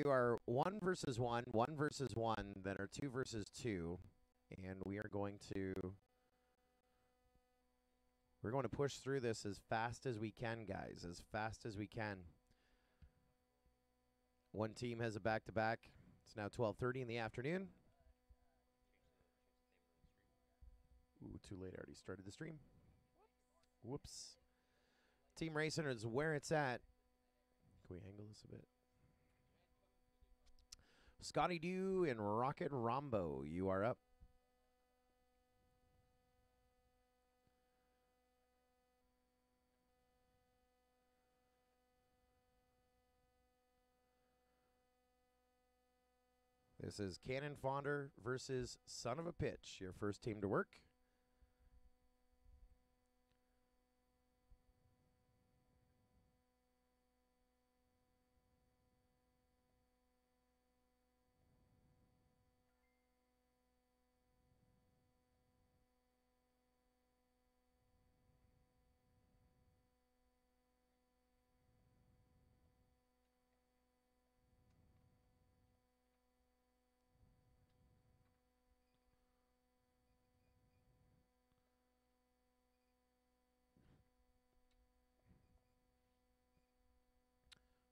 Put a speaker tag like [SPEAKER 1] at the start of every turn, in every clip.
[SPEAKER 1] do our 1 versus 1, 1 versus 1, then our 2 versus 2, and we're going to push through this as fast as we can, guys, as fast as we can. One team has a back-to-back. It's now 12:30 in the afternoon. Ooh, too late. I already started the stream. Whoops. Team Racing is where it's at. Can we angle this a bit? Scotty Dew and Rocket Rombo, you are up. This is Cannon Fonder versus Son of a Pitch, your first team to work.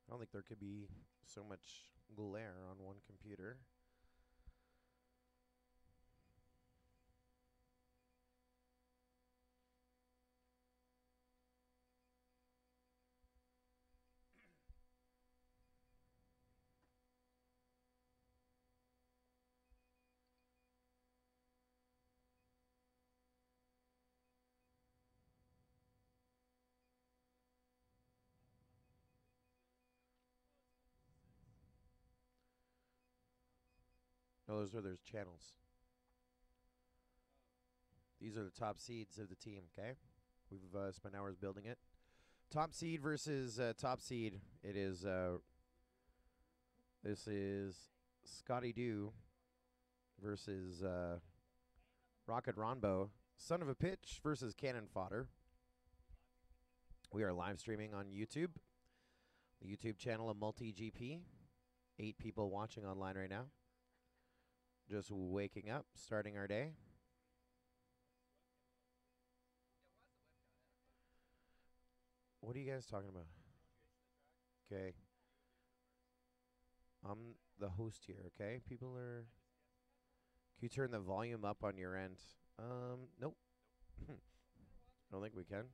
[SPEAKER 1] I don't think there could be so much glare on one computer. No, there's channels. These are the top seeds of the team, okay? We've spent hours building it. Top seed versus top seed. It is, this is Scotty Dew versus Rocket Ronbo. Son of a Pitch versus Cannon Fodder. We are live streaming on YouTube. The YouTube channel of MultiGP. 8 people watching online right now. Just waking up, starting our day. What are you guys talking about? Okay. I'm the host here, okay? People are... Can you turn the volume up on your end? Nope. I don't think we can.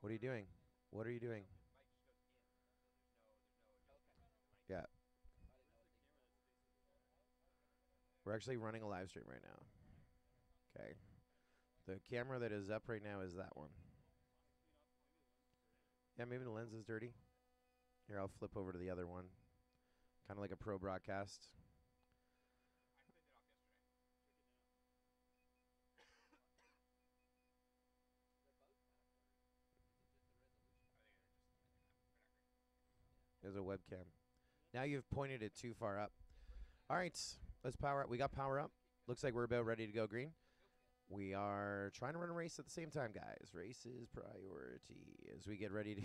[SPEAKER 1] What are you doing? What are you doing? Yeah. We're actually running a live stream right now. Okay. The camera that is up right now is that one. Yeah, maybe the lens is dirty. Here, I'll flip over to the other one. Kind of like a pro broadcast. There's a webcam. Now you've pointed it too far up. All right, let's power up. We got power up. Looks like we're about ready to go green. We are trying to run a race at the same time, guys. Race is priority as we get ready to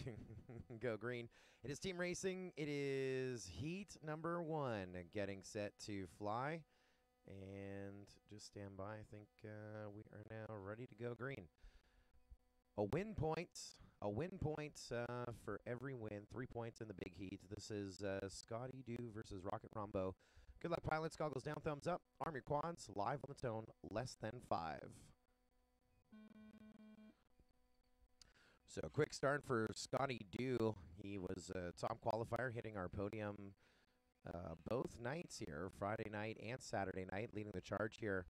[SPEAKER 1] go green. It is team racing. It is heat number 1 getting set to fly. And just stand by. I think we are now ready to go green. A win point for every win. 3 points in the big heat. This is Scotty Dew versus Rocket Rombo. Good luck, pilots. Goggles down, thumbs up. Arm your quads. Live on the tone. Less than 5. So quick start for Scotty Dew. He was a top qualifier, hitting our podium both nights here, Friday night and Saturday night, leading the charge here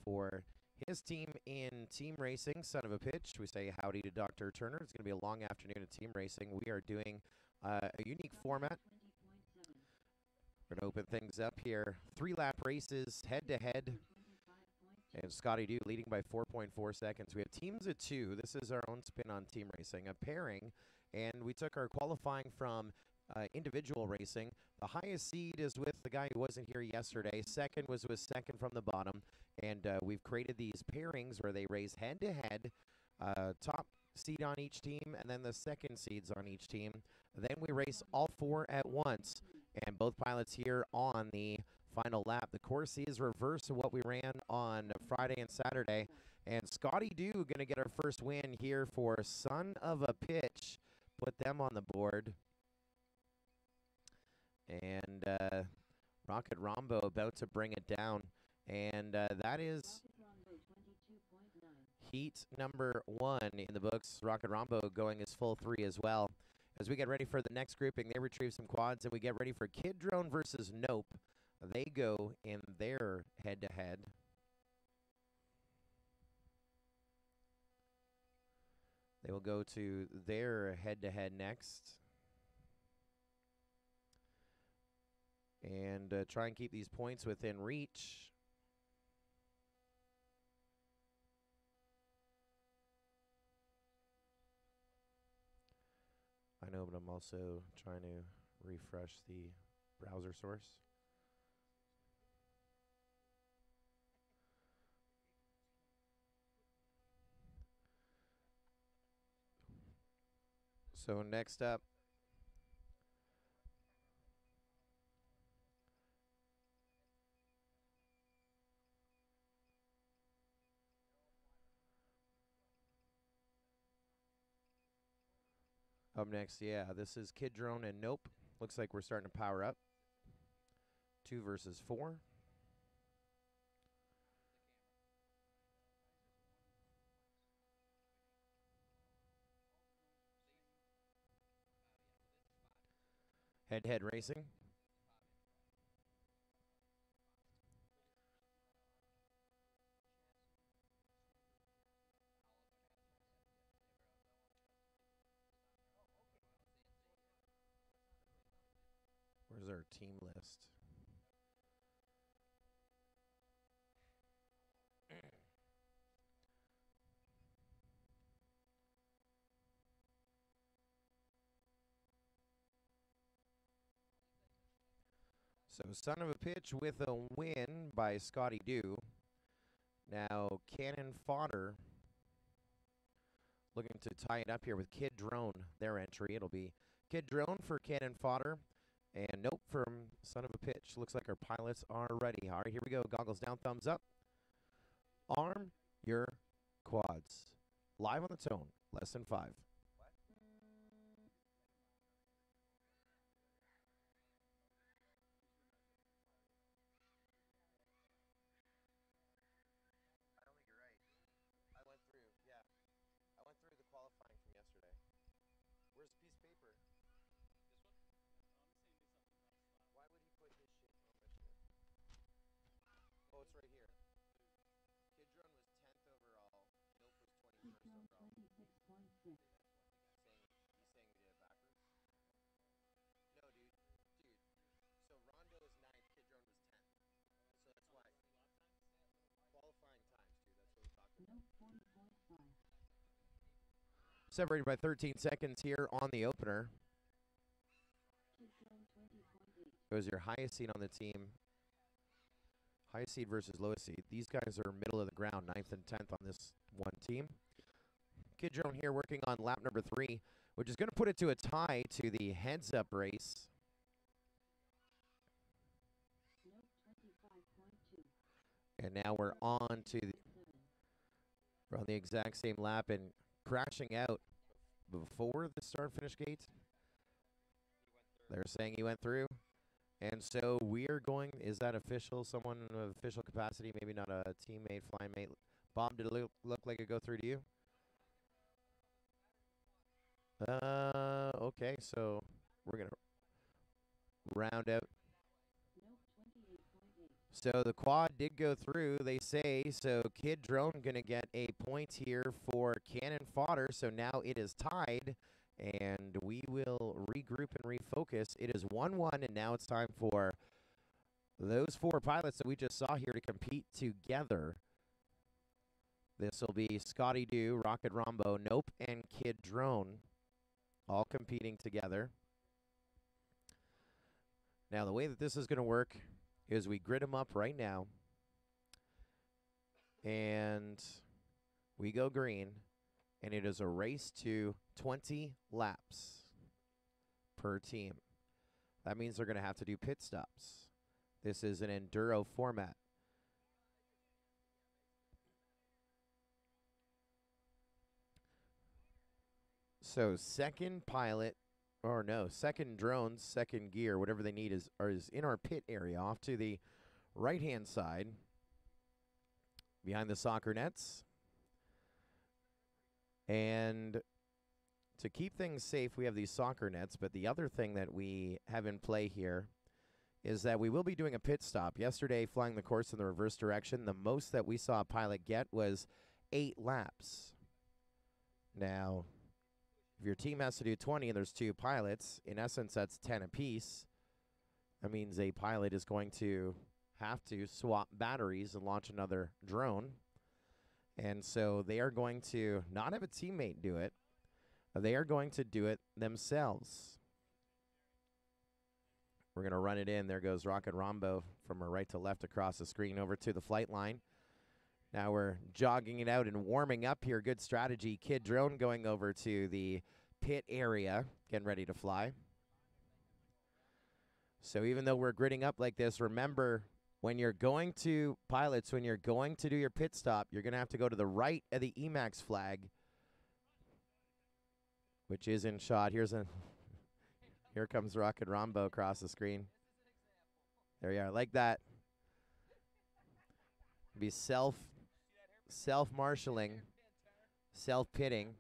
[SPEAKER 1] for his team in team racing. Son of a Pitch. We say howdy to Dr. Turner. It's going to be a long afternoon of team racing. We are doing a unique format. We're going to open things up here. 3-lap races, head-to-head. And Scotty Dew leading by 4.4 seconds. We have teams of 2. This is our own spin on team racing, a pairing. And we took our qualifying from individual racing. The highest seed is with the guy who wasn't here yesterday. Second was second from the bottom. And we've created these pairings where they race head-to-head. Top seed on each team, and then the second seeds on each team. Then we race all four at once, and both pilots here on the final lap. The course is reverse of what we ran on Friday and Saturday, and Scotty Dew going to get our first win here for Son of a Pitch. Put them on the board. And Rocket Rombo about to bring it down. And that is heat number 1 in the books. Rocket Rombo going his full 3 as well. As we get ready for the next grouping, they retrieve some quads, and we get ready for Kid Drone versus Nope. They go in their head-to-head. They will go to their head-to-head next. And try and keep these points within reach. I know, but I'm also trying to refresh the browser source. So next up, yeah, this is Kid Drone and Nope. Looks like we're starting to power up. 2 versus 4. Head-to-head racing. Where's our team list? So Son of a Pitch with a win by Scotty Dew. Now Cannon Fodder looking to tie it up here with Kid Drone, their entry. It'll be Kid Drone for Cannon Fodder. And Nope from Son of a Pitch. Looks like our pilots are ready. All right, here we go. Goggles down, thumbs up. Arm your quads. Live on the tone. Less than 5. Where's the piece of paper? Why would he put his shit on my shit? Oh, it's right here. Kid Drone was 10th overall. Nope was 21st overall. 26.6. He's saying we did it backwards? No, dude. So Rondo is 9th. Kid Drone was 10th. So that's why. Qualifying times, dude. That's what we talked about. Nope, 40.5. Separated by 13 seconds here on the opener. Goes your highest seed on the team. Highest seed versus lowest seed. These guys are middle of the ground, 9th and 10th on this one team. Kid Drone here working on lap number 3, which is going to put it to a tie to the heads-up race. And now we're on to we're on the exact same lap and crashing out before the start-finish gate. They're saying he went through. And so we are going, is that official? Someone in an official capacity, maybe not a teammate, flying mate. Bob, did it look like it go through to you? Okay, so we're going to round out. So the quad did go through, they say. So Kid Drone going to get a point here for Cannon Fodder. So now it is tied, and we will regroup and refocus. It is 1-1, and now it's time for those 4 pilots that we just saw here to compete together. This will be Scotty Dew, Rocket Rombo, Nope, and Kid Drone all competing together. Now, the way that this is going to work is we grid them up right now, and we go green, and it is a race to 20 laps. per team. That means they're going to have to do pit stops. This is an enduro format. So second pilot, or no, second drones, second gear, whatever they need is in our pit area off to the right-hand side behind the soccer nets. And to keep things safe, we have these soccer nets, but the other thing that we have in play here is that we will be doing a pit stop. Yesterday, flying the course in the reverse direction, the most that we saw a pilot get was 8 laps. Now, if your team has to do 20 and there's 2 pilots, in essence, that's 10 apiece. That means a pilot is going to have to swap batteries and launch another drone. And so they are going to not have a teammate do it. They are going to do it themselves. We're going to run it in. There goes Rocket Rombo from our right to left across the screen over to the flight line. Now we're jogging it out and warming up here. Good strategy. Kid drone going over to the pit area, getting ready to fly. So even though we're gridding up like this, remember, when you're going to, pilots, when you're going to do your pit stop, you're going to have to go to the right of the Emax flag, which is in shot. Here comes Rocket Rombo across the screen. There you are, like that. Be self-marshaling, self-pitting.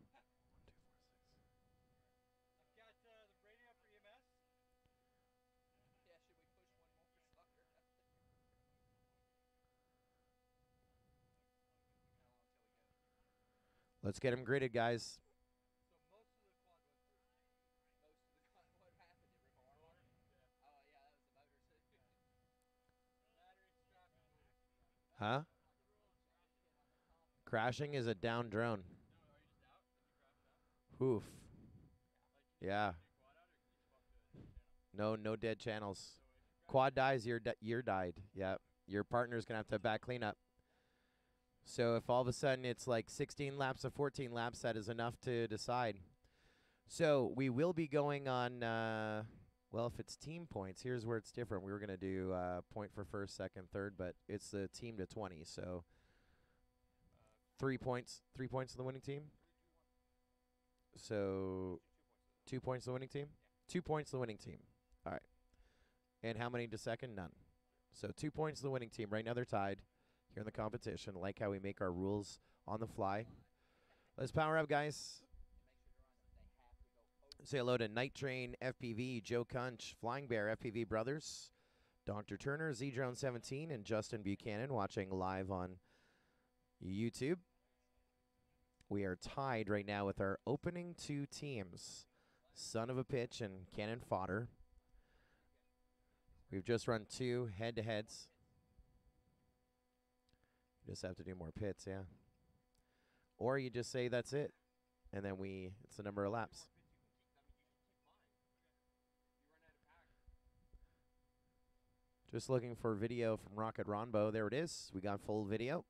[SPEAKER 1] Let's get him gridded, guys. Huh? Crashing is a down drone. Oof. Yeah. No dead channels. Quad dies, you're died. Yeah. Your partner's going to have to back cleanup. So if all of a sudden it's like 16 laps or 14 laps, that is enough to decide. So we will be going on, well, if it's team points, here's where it's different. We were going to do point for first, second, third, but it's the team to 20. So 3 points to the winning team. So 2 points to the winning team? 2 points to the winning team. All right. And how many to second? None. So 2 points to the winning team. Right now they're tied here in the competition. I like how we make our rules on the fly. Let's power up, guys. Say hello to Night Train, FPV, Joe Kunch, Flying Bear, FPV Brothers, Dr. Turner, Z-Drone17, and Justin Buchanan watching live on YouTube. We are tied right now with our opening 2 teams, Son of a Pitch and Cannon Fodder. We've just run 2 head-to-heads. Just have to do more pits, yeah. Or you just say that's it, and then it's the number of laps. Just looking for video from Rocket Rombo. There it is. We got full video.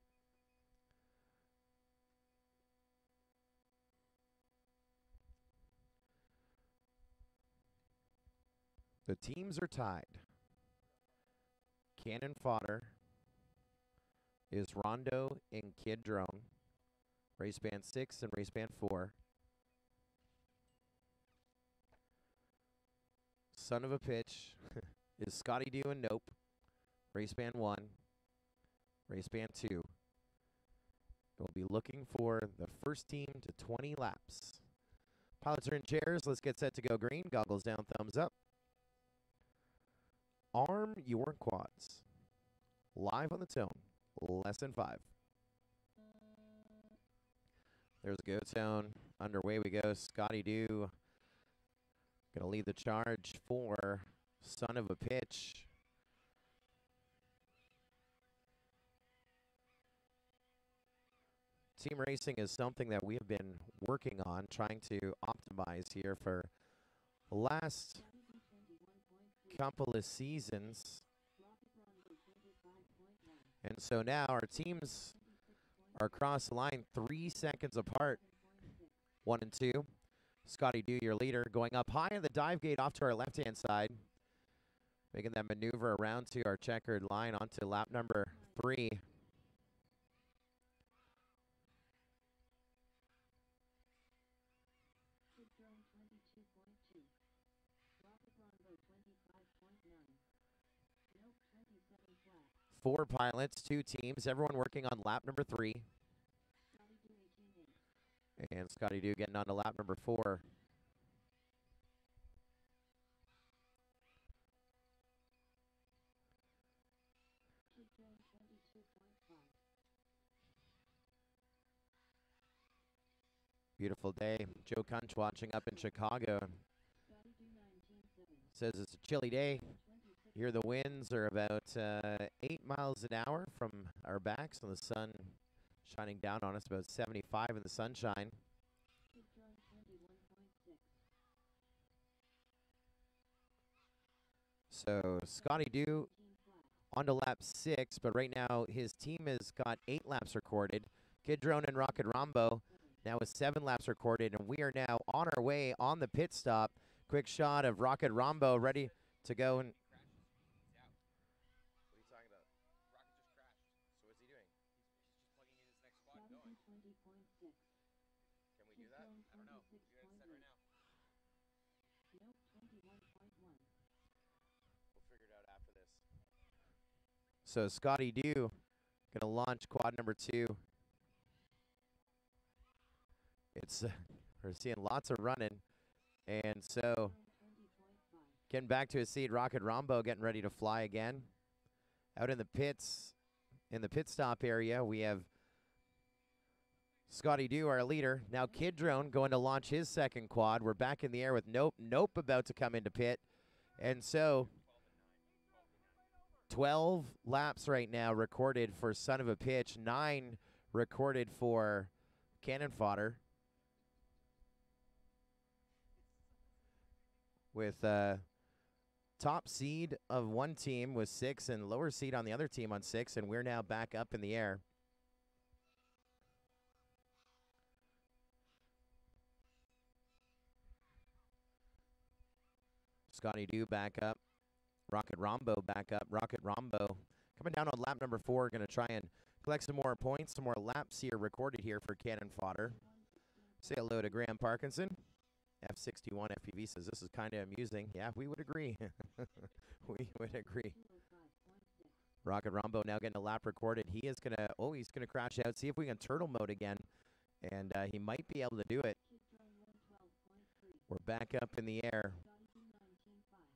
[SPEAKER 1] The teams are tied. Cannon Fodder is Rondo and Kid Drone. Race band 6 and race band 4. Son of a Pitch is Scotty Dew and Nope. Race band 1. Race band 2. We'll be looking for the first team to 20 laps. Pilots are in chairs. Let's get set to go green. Goggles down, thumbs up. Arm your quads. Live on the tone. Less than 5. There's a go tone. Underway we go. Scotty Dew going to lead the charge for Son of a Pitch. Team racing is something that we have been working on, trying to optimize here for the last couple of seasons. And so now our teams are across the line 3 seconds apart, 1 and 2. Scotty Dew, your leader, going up high in the dive gate off to our left-hand side. Making that maneuver around to our checkered line onto lap number 3. Four pilots, 2 teams, everyone working on lap number 3. And Scotty Dew getting on to lap number 4. Beautiful day. Joe Kunch watching up in Chicago. Says it's a chilly day. Here the winds are about 8 miles an hour from our backs, and the sun shining down on us, about 75 in the sunshine. So Scotty Dew on to lap 6, but right now his team has got 8 laps recorded. Kid Drone and Rocket Rombo now with 7 laps recorded, and we are now on our way on the pit stop. Quick shot of Rocket Rombo ready to go. And what are you talking about? Rocket just crashed. So what's he doing? He's just plugging in his next squad going. Can we do that? I don't know. We're going to set right now. We'll figure it out after this. So Scotty Dew going to launch quad number 2. It's we're seeing lots of running, and so getting back to his seat. Rocket Rombo getting ready to fly again. Out in the pits, in the pit stop area, we have Scotty Dew, our leader. Now Kid Drone going to launch his second quad. We're back in the air with Nope about to come into pit, and so 12 laps right now recorded for Son of a Pitch. 9 recorded for Cannon Fodder. With top seed of one team with 6 and lower seed on the other team on 6, and we're now back up in the air. Scotty Dew back up. Rocket Rombo back up. Rocket Rombo coming down on lap number 4. Going to try and collect some more points, some more laps here recorded here for Cannon Fodder. Say hello to Graham Parkinson. F61 FPV says this is kind of amusing. Yeah, we would agree. We would agree. Rocket Rombo now getting a lap recorded. He is going to, he's going to crash out. See if we can turtle mode again. And he might be able to do it. We're back up in the air.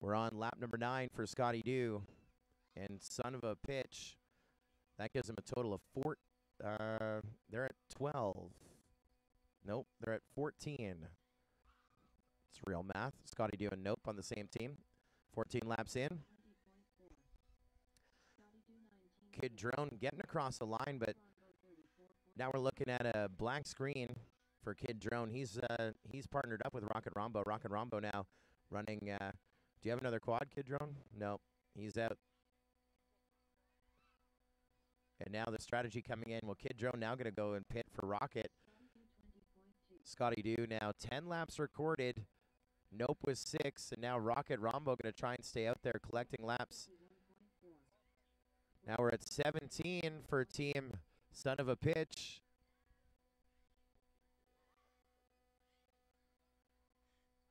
[SPEAKER 1] We're on lap number 9 for Scotty Dew. And Son of a Pitch. That gives him a total of 4. They're at 12. Nope, they're at 14. It's real math. Scotty Dew and Nope on the same team. 14 laps in. Kid Drone getting across the line, but now we're looking at a black screen for Kid Drone. He's partnered up with Rocket Rombo. Rocket Rombo now running. Do you have another quad, Kid Drone? No, he's out. And now the strategy coming in. Well, Kid Drone now going to go and pit for Rocket. Scotty Dew now 10 laps recorded. Nope with 6, and now Rocket Rombo going to try and stay out there collecting laps. Now we're at 17 for team Son of a Pitch.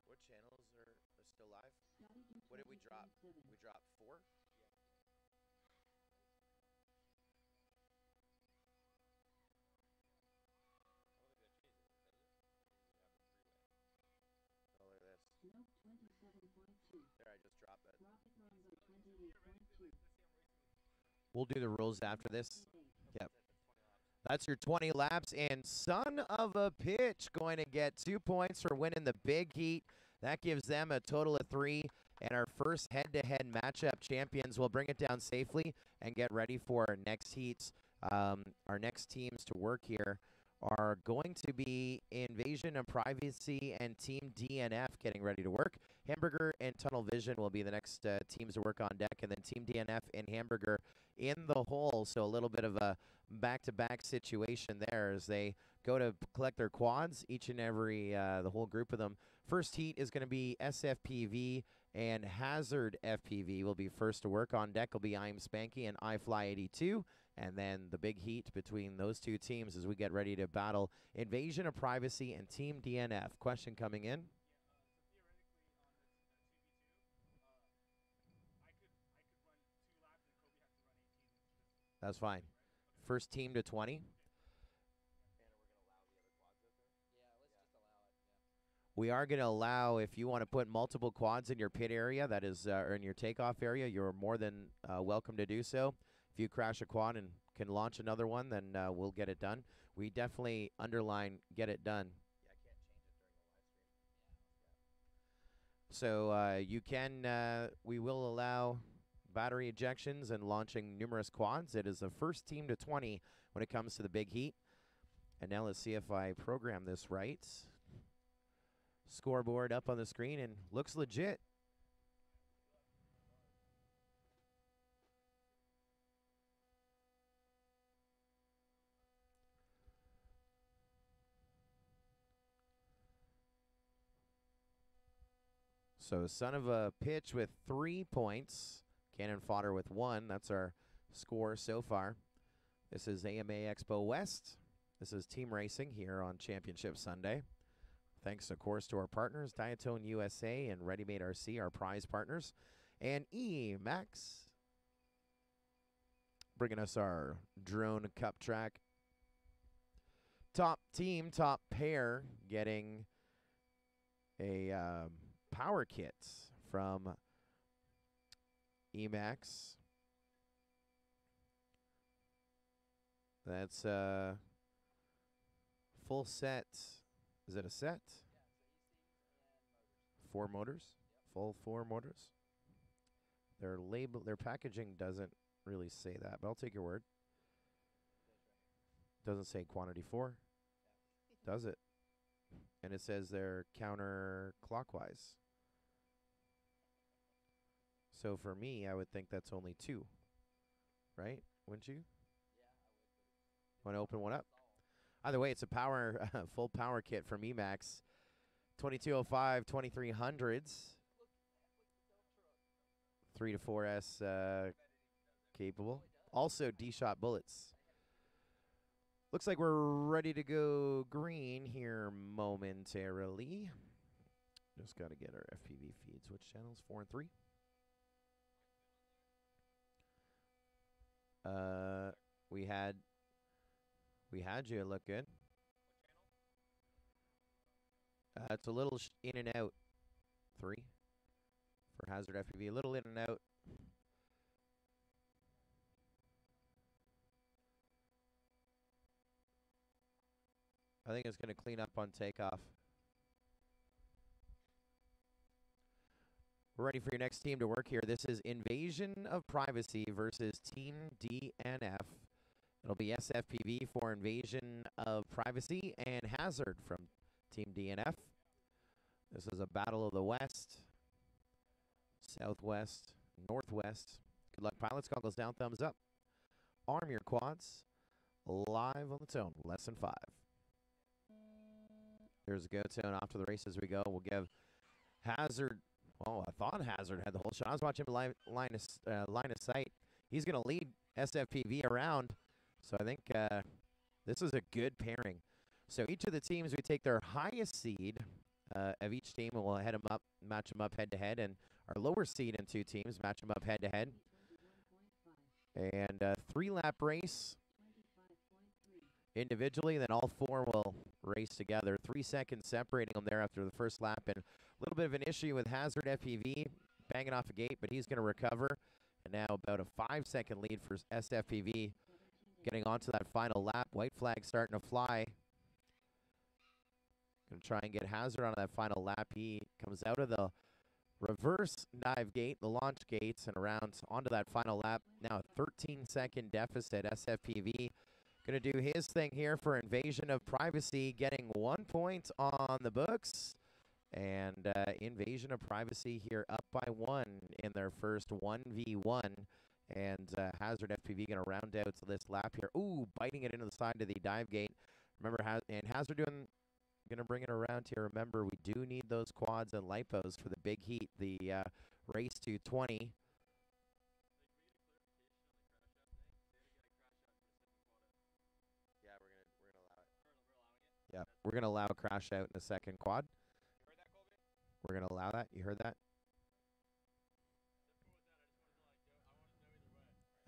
[SPEAKER 1] What channels are still live? What did we drop? We dropped 4? There, I just dropped it. We'll do the rules after this. Yep. That's your 20 laps, and Son of a Pitch going to get 2 points for winning the big heat. That gives them a total of 3, and our first head-to-head matchup champions will bring it down safely and get ready for our next heats. Our next teams to work here are going to be Invasion of Privacy and Team DNF getting ready to work. Hamburger and Tunnel Vision will be the next teams to work on deck, and then Team DNF and Hamburger in the hole. So a little bit of a back-to-back situation there as they go to collect their quads. Each and every, the whole group of them First heat is going to be SFPV and Hazard FPV will be first to work. On deck will be I'm Spanky and iFly82. And then the big heat between those two teams as we get ready to battle Invasion of Privacy and Team DNF. Question coming in. That's fine. First team to 20. We are going to allow, if you want to put multiple quads in your pit area, that is, or in your takeoff area, you're more than welcome to do so. If you crash a quad and can launch another one, then we'll get it done. We definitely underline get it done. So you can, we will allow battery ejections and launching numerous quads. It is the first team to 20 when it comes to the big heat. And now let's see if I program this right. Scoreboard up on the screen and looks legit. So son of a pitch with 3 points. Cannon fodder with 1. That's our score so far. This is AMA Expo West. This is team racing here on Championship Sunday. Thanks, of course, to our partners, Diatone USA and ReadyMadeRC, our prize partners. And Emax, bringing us our drone cup track. Top team, top pair, getting a power kit from Emax. That's a full set. Is it a set? 4 motors, full 4 motors. Their label, their packaging doesn't really say that, but I'll take your word. Doesn't say quantity 4, does it? And it says they're counterclockwise. So for me, I would think that's only 2, right? Wouldn't you? Want to open one up? Either way, it's a power, full power kit from Emax. 2205, 2300s. 3 to 4S capable. Also D-shot bullets. Looks like we're ready to go green here momentarily. Just got to get our FPV feeds. Which channels? 4 and 3. We had you look good. It's a little in and out. 3 for Hazard FPV. A little in and out. I think it's going to clean up on takeoff. We're ready for your next team to work here. This is Invasion of Privacy versus Team DNF. It'll be SFPV for Invasion of Privacy and Hazard from Team DNF. This is a battle of the West, Southwest, Northwest. Good luck, pilots. Goggles down, thumbs up. Arm your quads. Live on the tone, lesson 5. There's a go tone off to the race as we go. We'll give Hazard. Oh, I thought Hazard had the whole shot. I was watching him line of sight. He's going to lead SFPV around. So I think this is a good pairing. So each of the teams, we take their highest seed of each team, and we'll head them up, match them up head-to-head. And our lower seed in 2 teams, match them up head-to-head. And 3-lap race individually, then all 4 will race together. 3 seconds separating them there after the first lap. And a little bit of an issue with Hazard FPV, banging off a gate, but he's going to recover. And now about a 5-second lead for SFPV. Getting onto that final lap. White flag starting to fly. Going to try and get Hazard on that final lap. He comes out of the reverse dive gate, the launch gates, and around onto that final lap. Now a 13-second deficit. SFPV going to do his thing here for Invasion of Privacy, getting 1 point on the books. And Invasion of Privacy here up by 1 in their first 1v1. And Hazard FPV going to round out this lap here. Ooh, biting it into the side of the dive gate. Remember, and Hazard going to bring it around here. Remember, we do need those quads and lipos for the big heat, the race to 20. Yeah, we're gonna allow it. Yeah, we're gonna allow a crash out in the second quad. You heard that, Colby? We're gonna allow that. You heard that?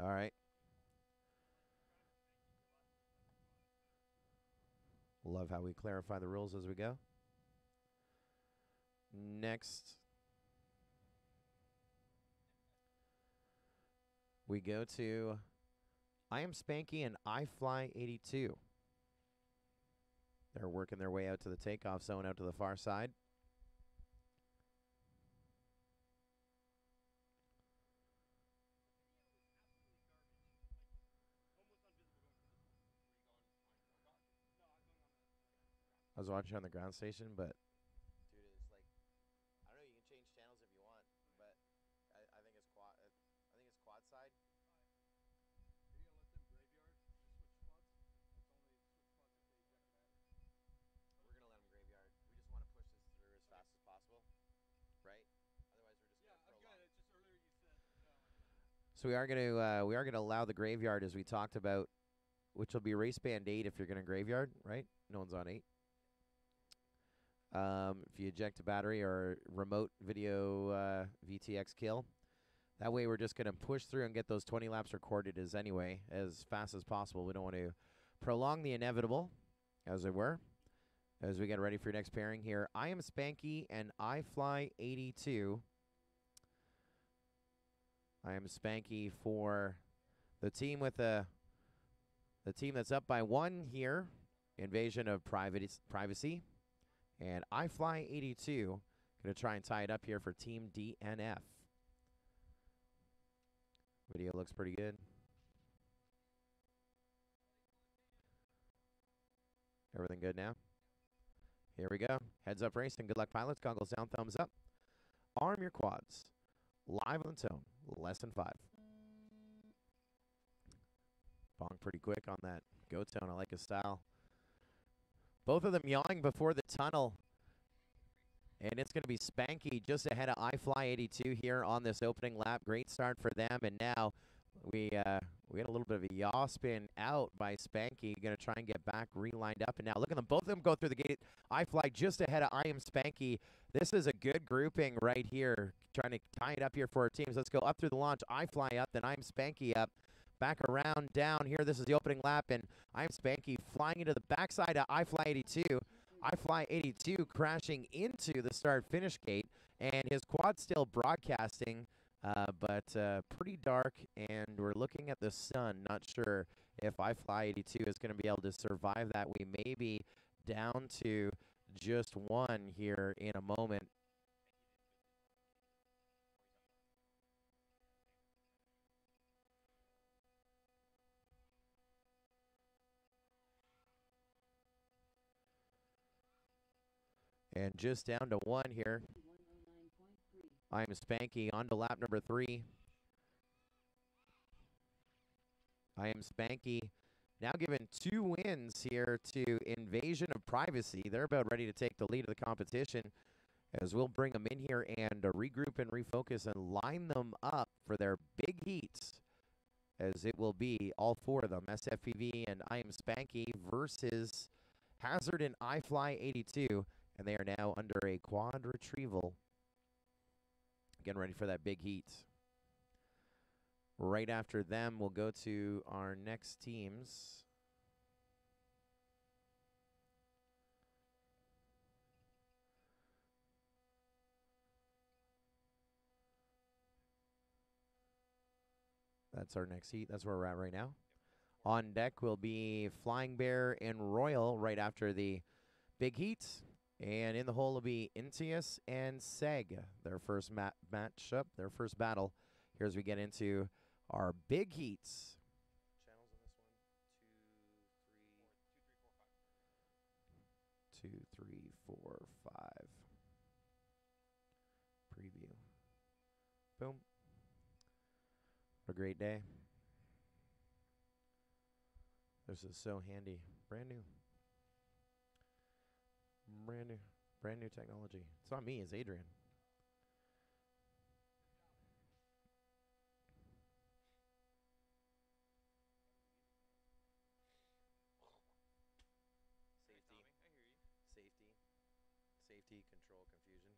[SPEAKER 1] All right. Love how we clarify the rules as we go. Next, we go to I Am Spanky and I Fly 82. They're working their way out to the takeoff zone, out to the far side. I was watching on the ground station, but dude, it's like, I don't know. You can change channels if you want, but I think it's quad. I think it's quad side. We're gonna let them graveyard. We just want to push this through as fast as possible, right? Otherwise, we're just gonna prolong. It's just earlier you said. So we are gonna allow the graveyard as we talked about, which will be race band 8 if you're gonna graveyard, right? No one's on 8. If you eject a battery or remote video VTX kill, that way we're just going to push through and get those 20 laps recorded as fast as possible. We don't want to prolong the inevitable, as it were, as we get ready for your next pairing here. I Am Spanky and I Fly 82. I Am Spanky for the team with the team that's up by 1 here, Invasion of Privacy. And I Fly 82, going to try and tie it up here for Team DNF. Video looks pretty good. Everything good now? Here we go. Heads up racing. Good luck, pilots. Goggles down, thumbs up. Arm your quads. Live on the tone. Less than 5. Bong pretty quick on that go tone. I like his style. Both of them yawing before the tunnel. And it's going to be Spanky just ahead of I Fly 82 here on this opening lap. Great start for them. And now we had a little bit of a yaw spin out by Spanky. Going to try and get back relined up. And now look at them. Both of them go through the gate. I Fly just ahead of I Am Spanky. This is a good grouping right here. Trying to tie it up here for our teams. Let's go up through the launch. I Fly up, then I Am Spanky up. Back around, down here. This is the opening lap, and I Am Spanky flying into the backside of I Fly 82. I Fly 82 crashing into the start-finish gate, and his quad still broadcasting, but pretty dark, and we're looking at the sun. Not sure if I Fly 82 is going to be able to survive that. We may be down to just 1 here in a moment. And just down to 1 here. I Am Spanky on to lap number 3. I Am Spanky now given 2 wins here to Invasion of Privacy. They're about ready to take the lead of the competition, as we'll bring them in here and regroup and refocus and line them up for their big heats, as it will be all 4 of them, SFPV and I Am Spanky versus Hazard and I Fly 82. And they are now under a quad retrieval. Getting ready for that big heat. Right after them, we'll go to our next teams. That's our next heat. That's where we're at right now. On deck will be Flying Bear and Royal right after the big heat. And in the hole will be Intius and Seg, their first matchup, their first battle. Here as we get into our big heats. Channels on this one, 2, 3, 4, 5. Preview. Boom. What a great day. This is so handy. Brand new. Brand new technology. It's not me, it's Adrian. Safety, control, confusion.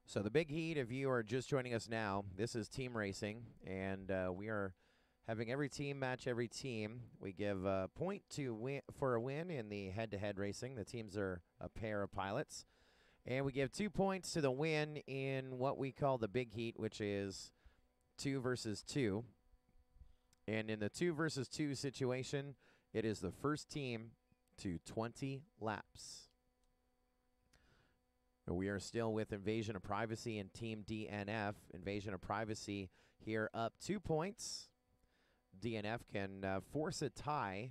[SPEAKER 1] So the big heat, if you are just joining us now, this is team racing, and we are having every team match every team. We give a point to win for a win in the head-to-head racing. The teams are a pair of pilots. And we give 2 points to the win in what we call the big heat, which is 2 versus 2. And in the 2 versus 2 situation, it is the first team to 20 laps. We are still with Invasion of Privacy and Team DNF. Invasion of Privacy here up 2 points. DNF can force a tie,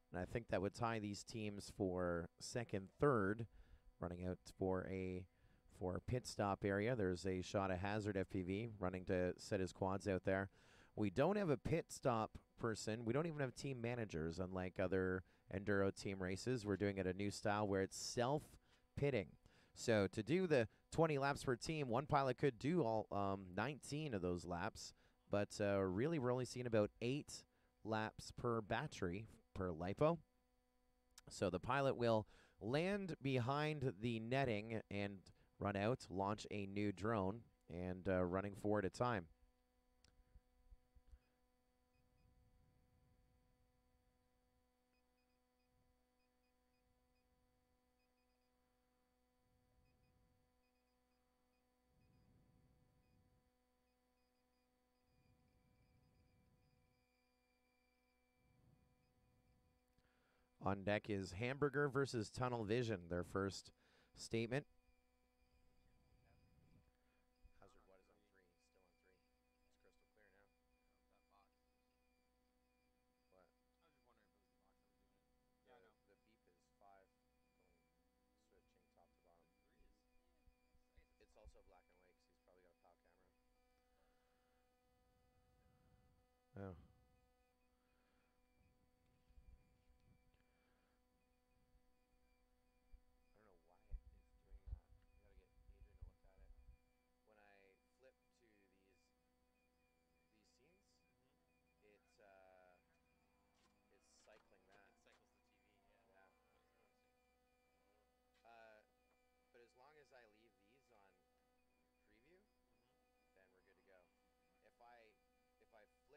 [SPEAKER 1] and I think that would tie these teams for second, third, running out for a pit stop area. There's a shot of Hazard FPV running to set his quads out there. We don't have a pit stop person. We don't even have team managers, unlike other enduro team races. We're doing it a new style where it's self-pitting. So to do the 20 laps per team, one pilot could do all 19 of those laps, but really we're only seeing about 8 laps per battery, per LiPo. So the pilot will land behind the netting and run out, launch a new drone, and running forward at time. On deck is Hamburger versus Tunnel Vision, their first statement. Hazard, what is on 3? Still on 3. It's crystal clear now. What? I was just wondering if it was the box that was doing it. Yeah, I know. The beep is 5 going switching top to bottom. 3 is, it's also black and white because he's probably got a POW camera. Oh.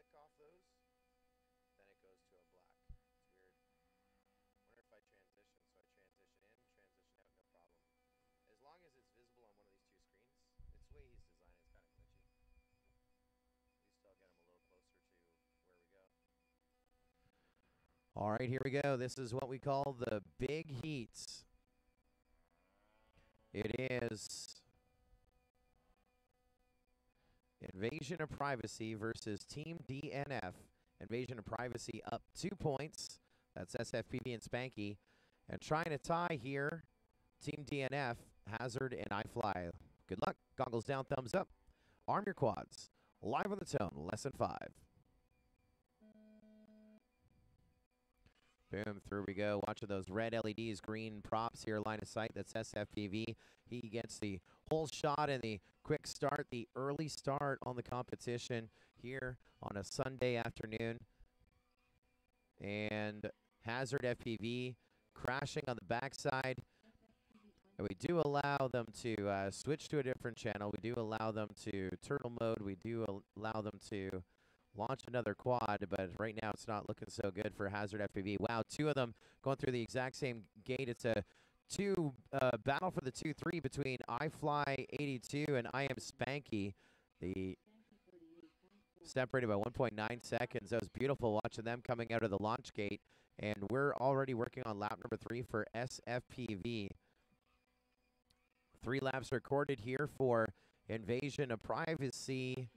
[SPEAKER 1] Off those, then it goes to a black. It's weird. Wonder if I transition. So I transition in, transition out, no problem. As long as it's visible on one of these 2 screens, it's the way he's designed. It's kind of glitchy. You still get him a little closer to where we go. All right, here we go. This is what we call the big heats. It is Invasion of Privacy versus Team DNF. Invasion of Privacy up 2 points. That's SFPV and Spanky. And trying to tie here, Team DNF, Hazard and iFly. Good luck. Goggles down, thumbs up. Arm your quads. Live on the tone, lesson 5. Boom, through we go. Watching those red LEDs, green props here, line of sight. That's SFPV. He gets the whole shot and the quick start, the early start on the competition here on a Sunday afternoon. And Hazard FPV crashing on the backside. And we do allow them to switch to a different channel. We do allow them to turtle mode. We do allow them to launch another quad, but right now it's not looking so good for Hazard FPV. Wow, 2 of them going through the exact same gate. It's a battle for the 2-3 between iFly 82 and I Am Spanky. The separated by 1.9 seconds. That was beautiful watching them coming out of the launch gate, and we're already working on lap number 3 for SFPV. 3 laps recorded here for Invasion of Privacy.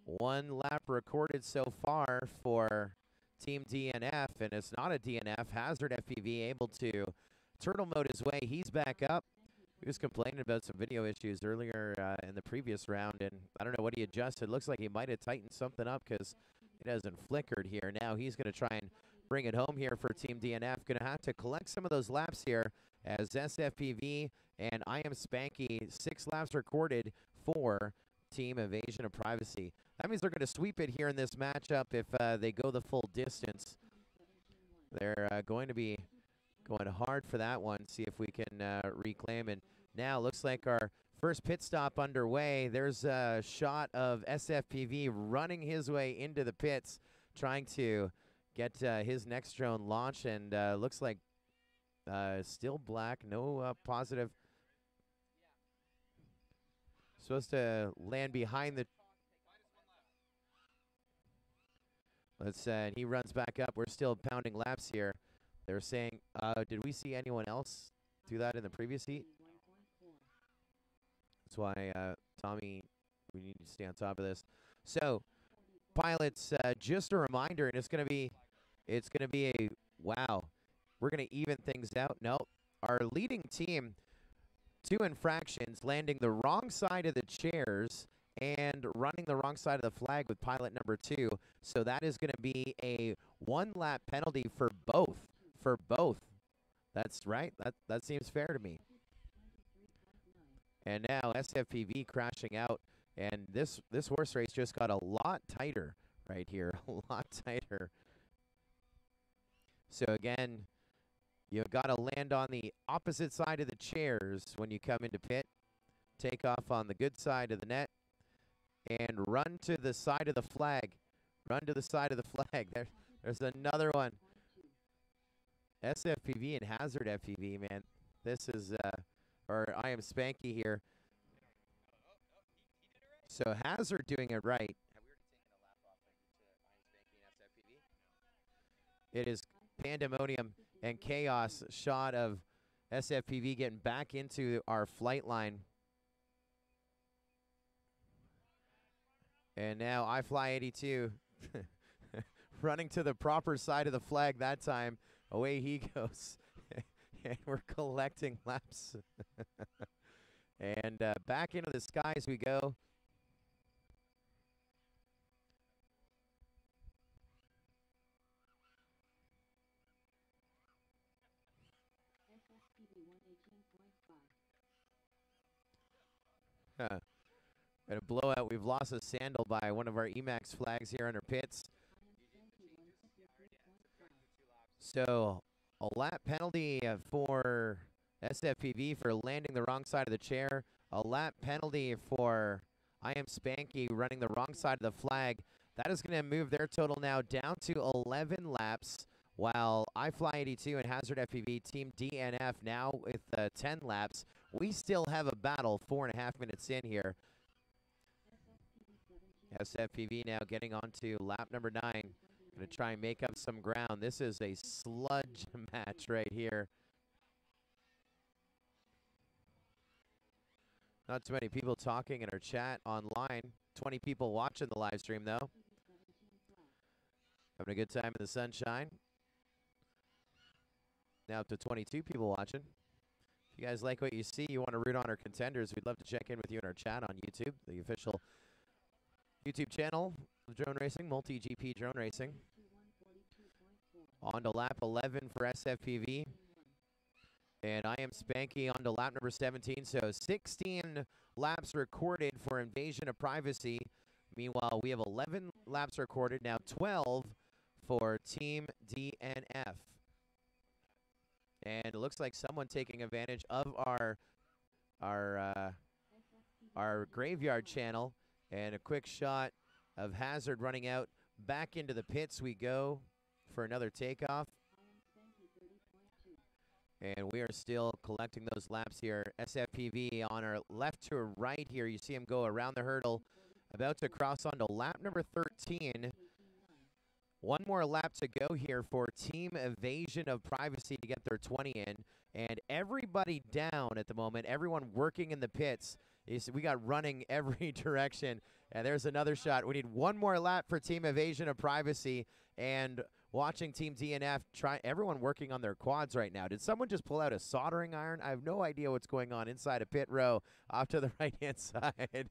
[SPEAKER 1] 1 lap recorded so far for Team DNF, and it's not a DNF. Hazard FPV able to turtle mode his way. He's back up. He was complaining about some video issues earlier in the previous round, and I don't know what he adjusted. Looks like he might have tightened something up because it hasn't flickered here. Now he's going to try and bring it home here for Team DNF. Going to have to collect some of those laps here as SFPV and I Am Spanky, 6 laps recorded for Team Evasion of Privacy. That means they're going to sweep it here in this matchup if they go the full distance. They're going to be going hard for that one, see if we can reclaim. And now looks like our first pit stop underway. There's a shot of SFPV running his way into the pits, trying to get his next drone launched, and looks like still black, no positive. Supposed to land behind the... and he runs back up. We're still pounding laps here. They're saying, did we see anyone else do that in the previous heat? That's why, Tommy, we need to stay on top of this. So, pilots, just a reminder, and it's going to be a, wow, we're going to even things out. No, our leading team, 2 infractions, landing the wrong side of the chairs and running the wrong side of the flag with pilot number 2. So that is going to be a 1-lap penalty for both. That's right. That seems fair to me. And now SFPV crashing out, and this horse race just got a lot tighter right here, a lot tighter. So again, you've got to land on the opposite side of the chairs when you come into pit. Take off on the good side of the net and run to the side of the flag. Run to the side of the flag. There's another one. SFPV and Hazard FPV, man. This is, or I Am Spanky here. So Hazard doing it right. It is pandemonium and chaos shot of SFPV getting back into our flight line. And now iFly82 running to the proper side of the flag that time. Away he goes. And we're collecting laps. And back into the skies we go. And a blowout. We've lost a sandal by one of our Emax flags here under pits. So a lap penalty for SFPV for landing the wrong side of the chair. A lap penalty for I Am Spanky running the wrong side of the flag. That is going to move their total now down to 11 laps, while iFly82 and Hazard FPV Team DNF now with 10 laps. We still have a battle 4.5 minutes in here. SFPV now getting on to lap number 9. Going to try and make up some ground. This is a sludge match right here. Not too many people talking in our chat online. 20 people watching the live stream, though. Having a good time in the sunshine. Now up to 22 people watching. If you guys like what you see, you want to root on our contenders, we'd love to check in with you in our chat on YouTube, the official YouTube channel of drone racing, MultiGP drone racing. On to lap 11 for SFPV. And I Am Spanky on to lap number 17. So 16 laps recorded for Invasion of Privacy. Meanwhile, we have 11 laps recorded, now 12 for Team DNF. And it looks like someone taking advantage of our graveyard channel. And a quick shot of Hazard running out. Back into the pits we go for another takeoff. And we are still collecting those laps here. SFPV on our left to right here. You see him go around the hurdle. About to cross onto lap number 13. One more lap to go here for Team Evasion of Privacy to get their 20 in. And everybody down at the moment. Everyone working in the pits. We got running every direction. And there's another shot. We need one more lap for Team Evasion of Privacy. And watching Team DNF, everyone working on their quads right now. Did someone just pull out a soldering iron? I have no idea what's going on inside a pit row off to the right-hand side.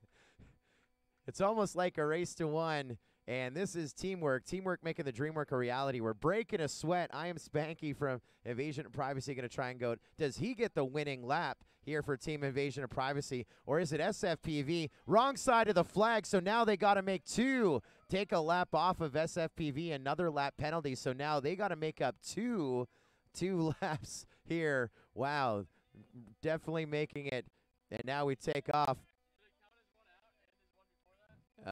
[SPEAKER 1] It's almost like a race to one. And this is teamwork. Teamwork making the dream work a reality. We're breaking a sweat. I am Spanky from Invasion of Privacy going to try and go. Does he get the winning lap here for Team Invasion of Privacy? Or is it SFPV? Wrong side of the flag, so now they got to make two. Take a lap off of SFPV, another lap penalty. So now they got to make up two laps here. Wow, definitely making it. And now we take off.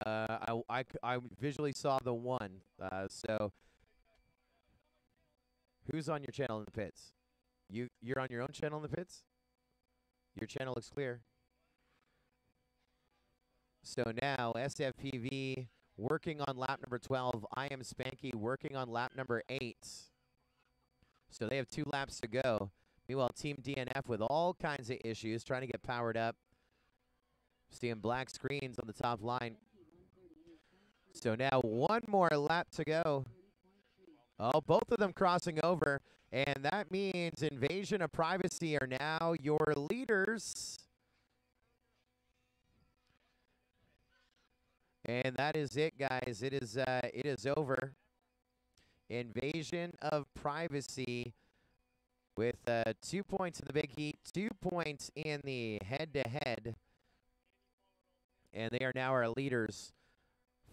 [SPEAKER 1] I visually saw the one. So who's on your channel in the pits? You're on your own channel in the pits? Your channel looks clear. So now SFPV working on lap number 12. I am Spanky working on lap number 8. So they have 2 laps to go. Meanwhile, Team DNF with all kinds of issues, trying to get powered up. Seeing black screens on the top line. So now 1 more lap to go. Oh, both of them crossing over. And that means Invasion of Privacy are now your leaders. And that is it, guys. It is over. Invasion of Privacy with 2 points in the big heat, 2 points in the head-to-head. And they are now our leaders.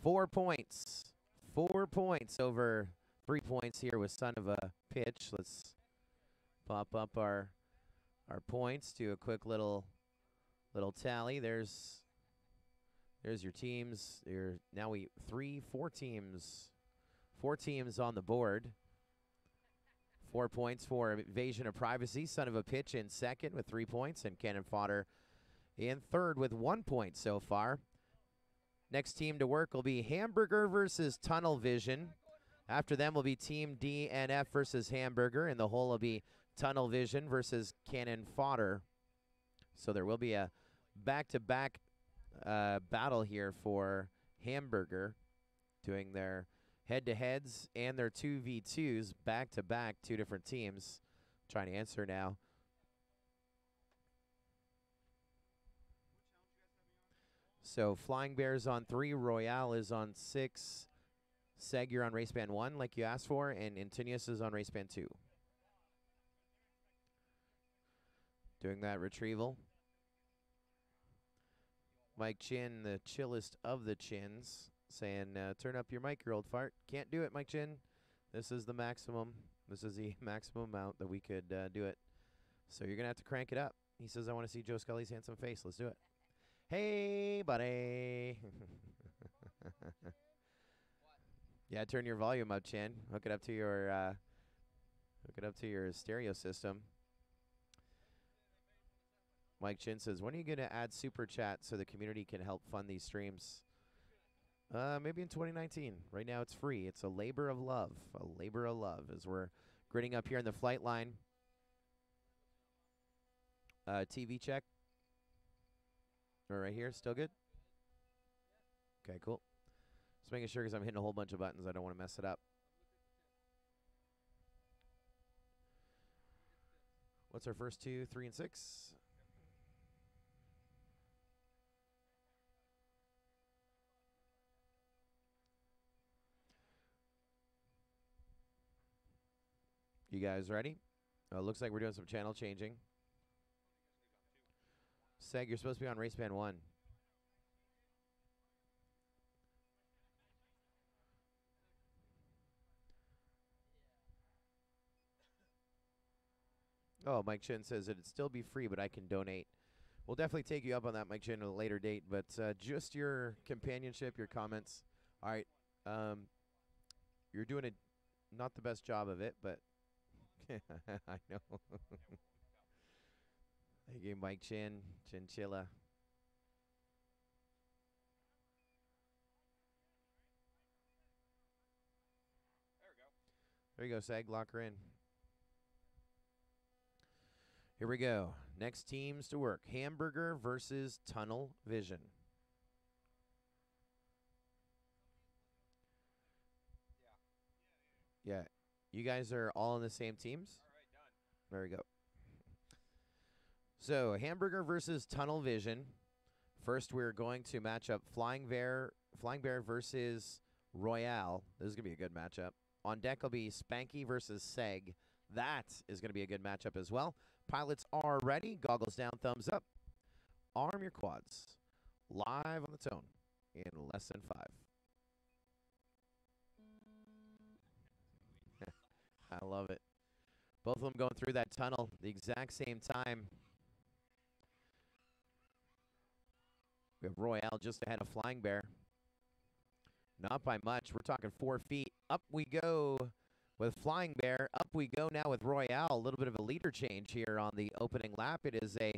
[SPEAKER 1] 4 points. 4 points over 3 points here with Son of a Pitch. Let's pop up our points, do a quick little tally. There's your teams. Now 4 teams. 4 teams on the board. 4 points for Invasion of Privacy. Son of a Pitch in second with 3 points, and Cannon Fodder in third with 1 point so far. Next team to work will be Hamburger versus Tunnel Vision. After them will be Team DNF versus Hamburger, and the whole will be Tunnel Vision versus Cannon Fodder. So there will be a back-to-back battle here for Hamburger, doing their head-to-heads and their 2v2s back-to-back, 2 different teams. Trying to answer now. So Flying Bear's on 3, Royale is on 6, Seg, you're on race band 1 like you asked for, and Intinius is on race band 2. Doing that retrieval. Mike Chin, the chillest of the chins, saying, turn up your mic, your old fart. Can't do it, Mike Chin. This is the maximum. This is the maximum amount that we could do it. So you're going to have to crank it up. He says, I want to see Joe Scully's handsome face. Let's do it. Hey, buddy. Yeah, turn your volume up, Chin. Hook it up to your stereo system. Mike Chin says, when are you going to add super chat so the community can help fund these streams? Maybe in 2019. Right now it's free. It's a labor of love. A labor of love as we're gritting up here in the flight line. TV check. Right here, still good? Okay, cool. Just making sure because I'm hitting a whole bunch of buttons. I don't want to mess it up. What's our first 2, 3, and 6? You guys ready? Looks like we're doing some channel changing. Seg, you're supposed to be on race band 1. Oh, Mike Chin says it'd still be free, but I can donate. We'll definitely take you up on that, Mike Chin, at a later date. But just your companionship, your comments. All right. You're doing not the best job of it, but I know. Thank you, Mike Chin, Chinchilla. There you go, Sag. Lock her in. Here we go. Next teams to work. Hamburger versus Tunnel Vision. Yeah. You guys are all on the same teams? All right, done. There we go. So, Hamburger versus Tunnel Vision. First, we're going to match up Flying Bear versus Royale. This is going to be a good matchup. On deck will be Spanky versus Seg. That is going to be a good matchup as well. Pilots are ready. Goggles down, thumbs up. Arm your quads. Live on the tone in less than 5. I love it. Both of them going through that tunnel the exact same time. We have Royale just ahead of Flying Bear. Not by much. We're talking 4 feet. Up we go with Flying Bear. Up we go now with Royale. A little bit of a leader change here on the opening lap. It is a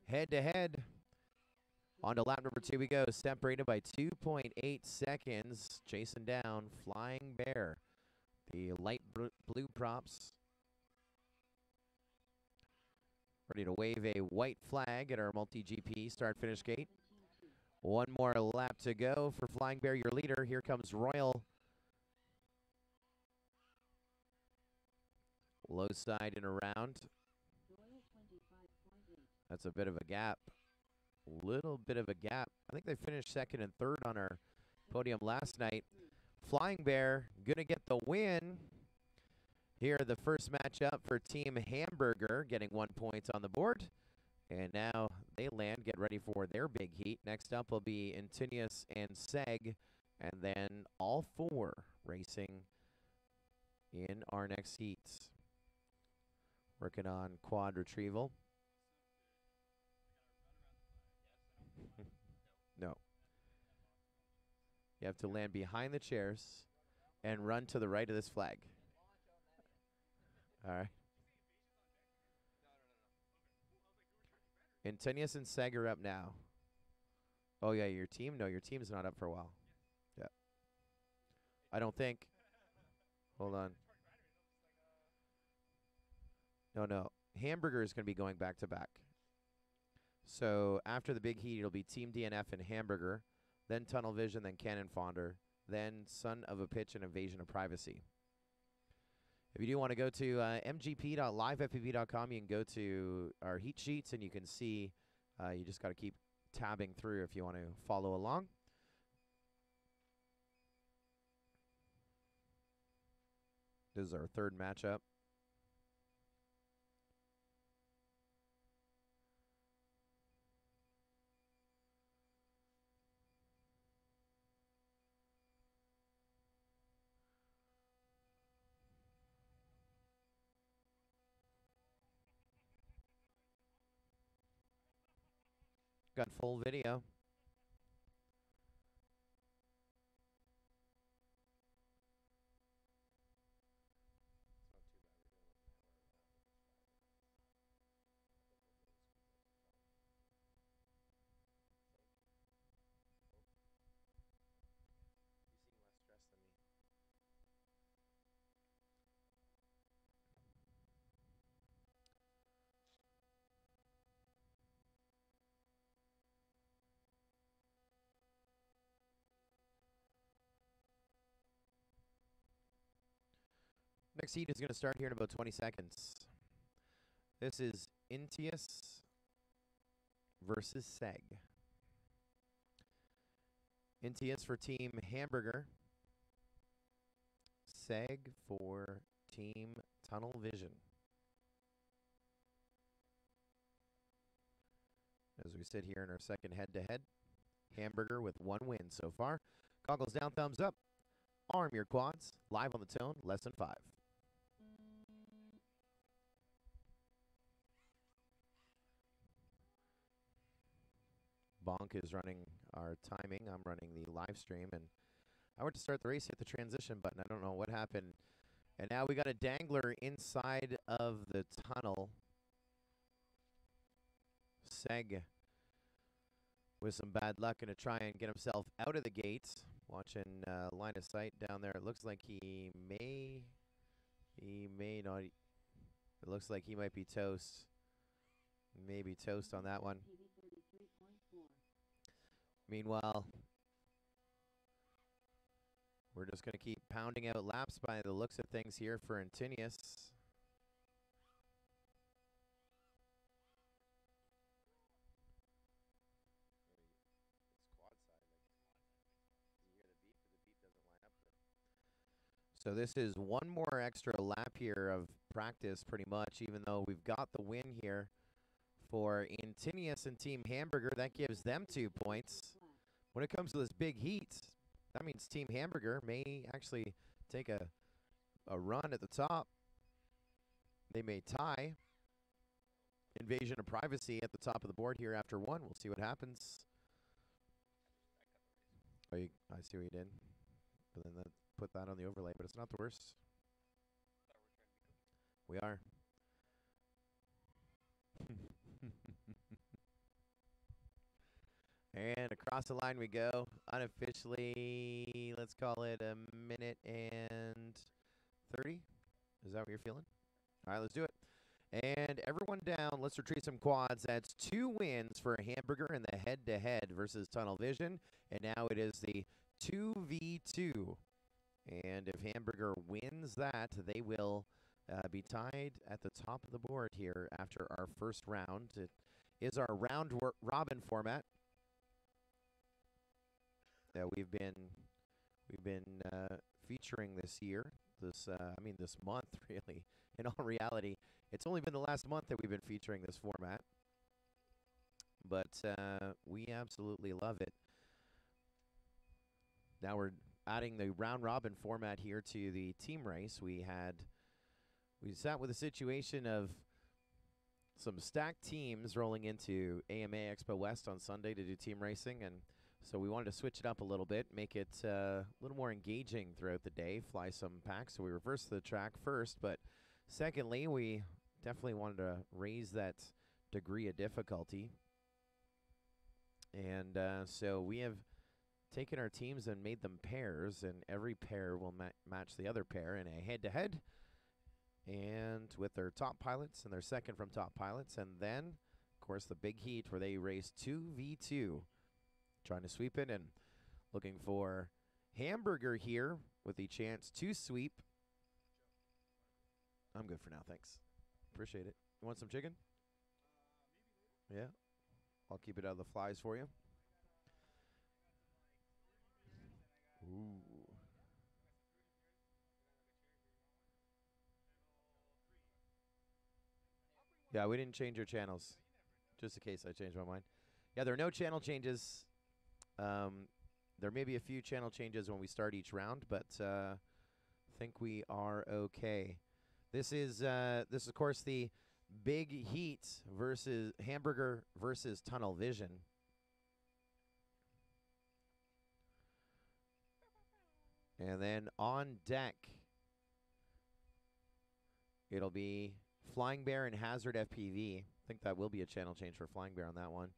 [SPEAKER 1] head-to-head. On to lap number 2 we go. Separated by 2.8 seconds. Chasing down Flying Bear. The light blue props. Ready to wave a white flag at our MultiGP start-finish gate. One more lap to go for Flying Bear, your leader. Here comes Royal. Low side and around. That's a bit of a gap. Little bit of a gap. I think they finished second and third on our podium last night. Flying Bear gonna get the win. Here, the first matchup for Team Hamburger, getting 1 point on the board. And now they land, get ready for their big heat. Next up will be Intinius and Seg, and then all 4 racing in our next heats. Working on quad retrieval. No. You have to land behind the chairs and run to the right of this flag. All right. Intinius and Seg are up now. Oh, yeah, your team? No, your team's not up for a while. Yeah. I don't think. Hold on. No. Hamburger is going to be going back to back. So after the big heat, it'll be Team DNF and Hamburger, then Tunnel Vision, then Cannon Fonder, then Son of a Pitch and Invasion of Privacy. If you do want to go to mgp.livefpv.com, you can go to our heat sheets and you can see, you just got to keep tabbing through if you want to follow along. This is our third matchup. Got full video. Next heat is going to start here in about 20 seconds. This is Intius versus Seg. Intius for Team Hamburger. Seg for Team Tunnel Vision. As we sit here in our second head-to-head. Hamburger with 1 win so far. Goggles down, thumbs up. Arm your quads. Live on the tone, less than 5. Bonk is running our timing. I'm running the live stream, and I went to start the race, hit the transition button. I don't know what happened. And now we got a dangler inside of the tunnel. Seg with some bad luck, going to try and get himself out of the gates. Watching line of sight down there. It looks like he may not. It looks like he might be toast. Maybe toast on that one. Meanwhile, we're just going to keep pounding out laps by the looks of things here for Intinius. So this is one more extra lap here of practice pretty much, even though we've got the win here for Intinius and Team Hamburger. That gives them 2 points. When it comes to this big heat, that means Team Hamburger may actually take a run at the top. They may tie Invasion of Privacy at the top of the board here after 1. We'll see what happens. Oh, I see what you did. But then put that on the overlay, but it's not the worst. We are. And across the line we go. Unofficially, let's call it a minute and 30. Is that what you're feeling? All right, let's do it. And everyone down. Let's retrieve some quads. That's 2 wins for Hamburger in the head-to-head versus Tunnel Vision. And now it is the 2v2. And if Hamburger wins that, they will be tied at the top of the board here after our first round. It is our round robin format that we've been featuring this year. This month, really. In all reality, it's only been the last month that we've been featuring this format, but we absolutely love it. Now we're adding the round robin format here to the team race. We sat with a situation of some stacked teams rolling into AMA Expo West on Sunday to do team racing, and so we wanted to switch it up a little bit, make it a little more engaging throughout the day, fly some packs. So we reversed the track first, but secondly, we definitely wanted to raise that degree of difficulty. And so we have taken our teams and made them pairs, and every pair will match the other pair in a head-to-head, and with their top pilots and their second from top pilots, and then, of course, the big heat where they race 2v2, trying to sweep it, and looking for Hamburger here with the chance to sweep. I'm good for now, thanks. Appreciate it. You want some chicken? Yeah. I'll keep it out of the flies for you. Ooh. Yeah, we didn't change your channels, just in case I changed my mind. Yeah, there are no channel changes. There may be a few channel changes when we start each round, but I think we are okay. This is of course the big heat versus Hamburger versus Tunnel Vision. And then on deck, it'll be Flying Bear and Hazard FPV. I think that will be a channel change for Flying Bear on that one.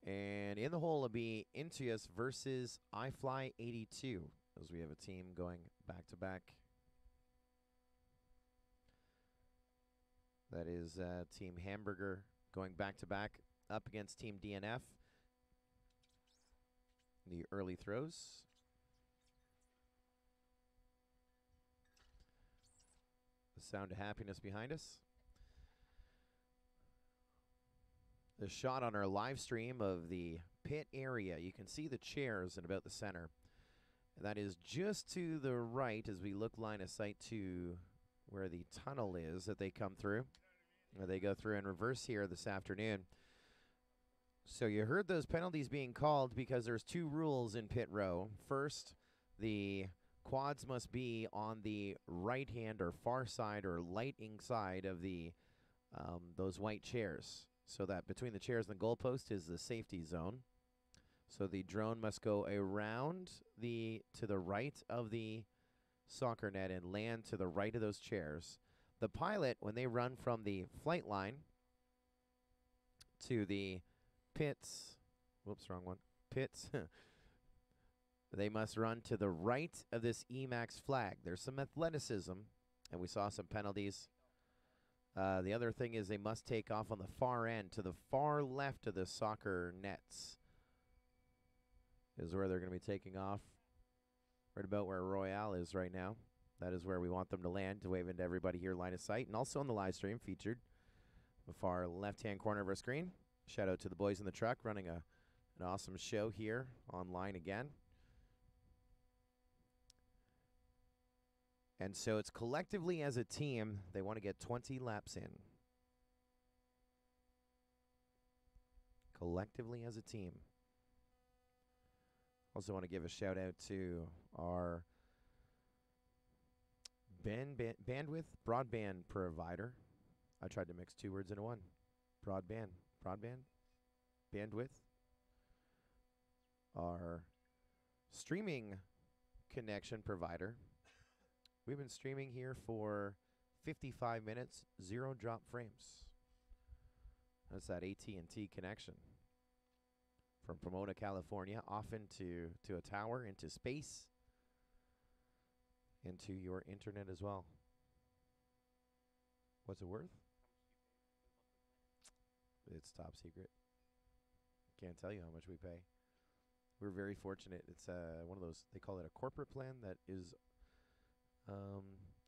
[SPEAKER 1] And in the hole will be Intius versus iFly 82, as we have a team going back to back. That is Team Hamburger going back to back up against Team DNF. The early throws. The sound of happiness behind us. The shot on our live stream of the pit area. You can see the chairs in about the center. And that is just to the right as we look line of sight to where the tunnel is that they come through. Or they go through in reverse here this afternoon. So you heard those penalties being called because there's 2 rules in pit row. First, the quads must be on the right hand or far side or lighting side of the those white chairs, so that between the chairs and the goalpost is the safety zone. So the drone must go around to the right of the soccer net and land to the right of those chairs. The pilot, when they run from the flight line to the pits, whoops, wrong one, pits, they must run to the right of this Emax flag. There's some athleticism, and we saw some penalties. The other thing is they must take off on the far end to the far left of the soccer nets is where they're going to be taking off, right about where Royale is right now. That is where we want them to land, to wave into everybody here, line of sight. And also on the live stream, featured the far left-hand corner of our screen. Shout out to the boys in the truck running an awesome show here online again. And so it's collectively as a team, they want to get 20 laps in. Collectively as a team. Also want to give a shout out to our bandwidth broadband provider. I tried to mix two words into one. Broadband, bandwidth. Our streaming connection provider. We've been streaming here for 55 minutes, 0 drop frames. That's that AT&T connection. From Pomona, California, off into a tower, into space, into your internet as well. What's it worth? It's top secret. Can't tell you how much we pay. We're very fortunate. It's one of those, they call it a corporate plan that is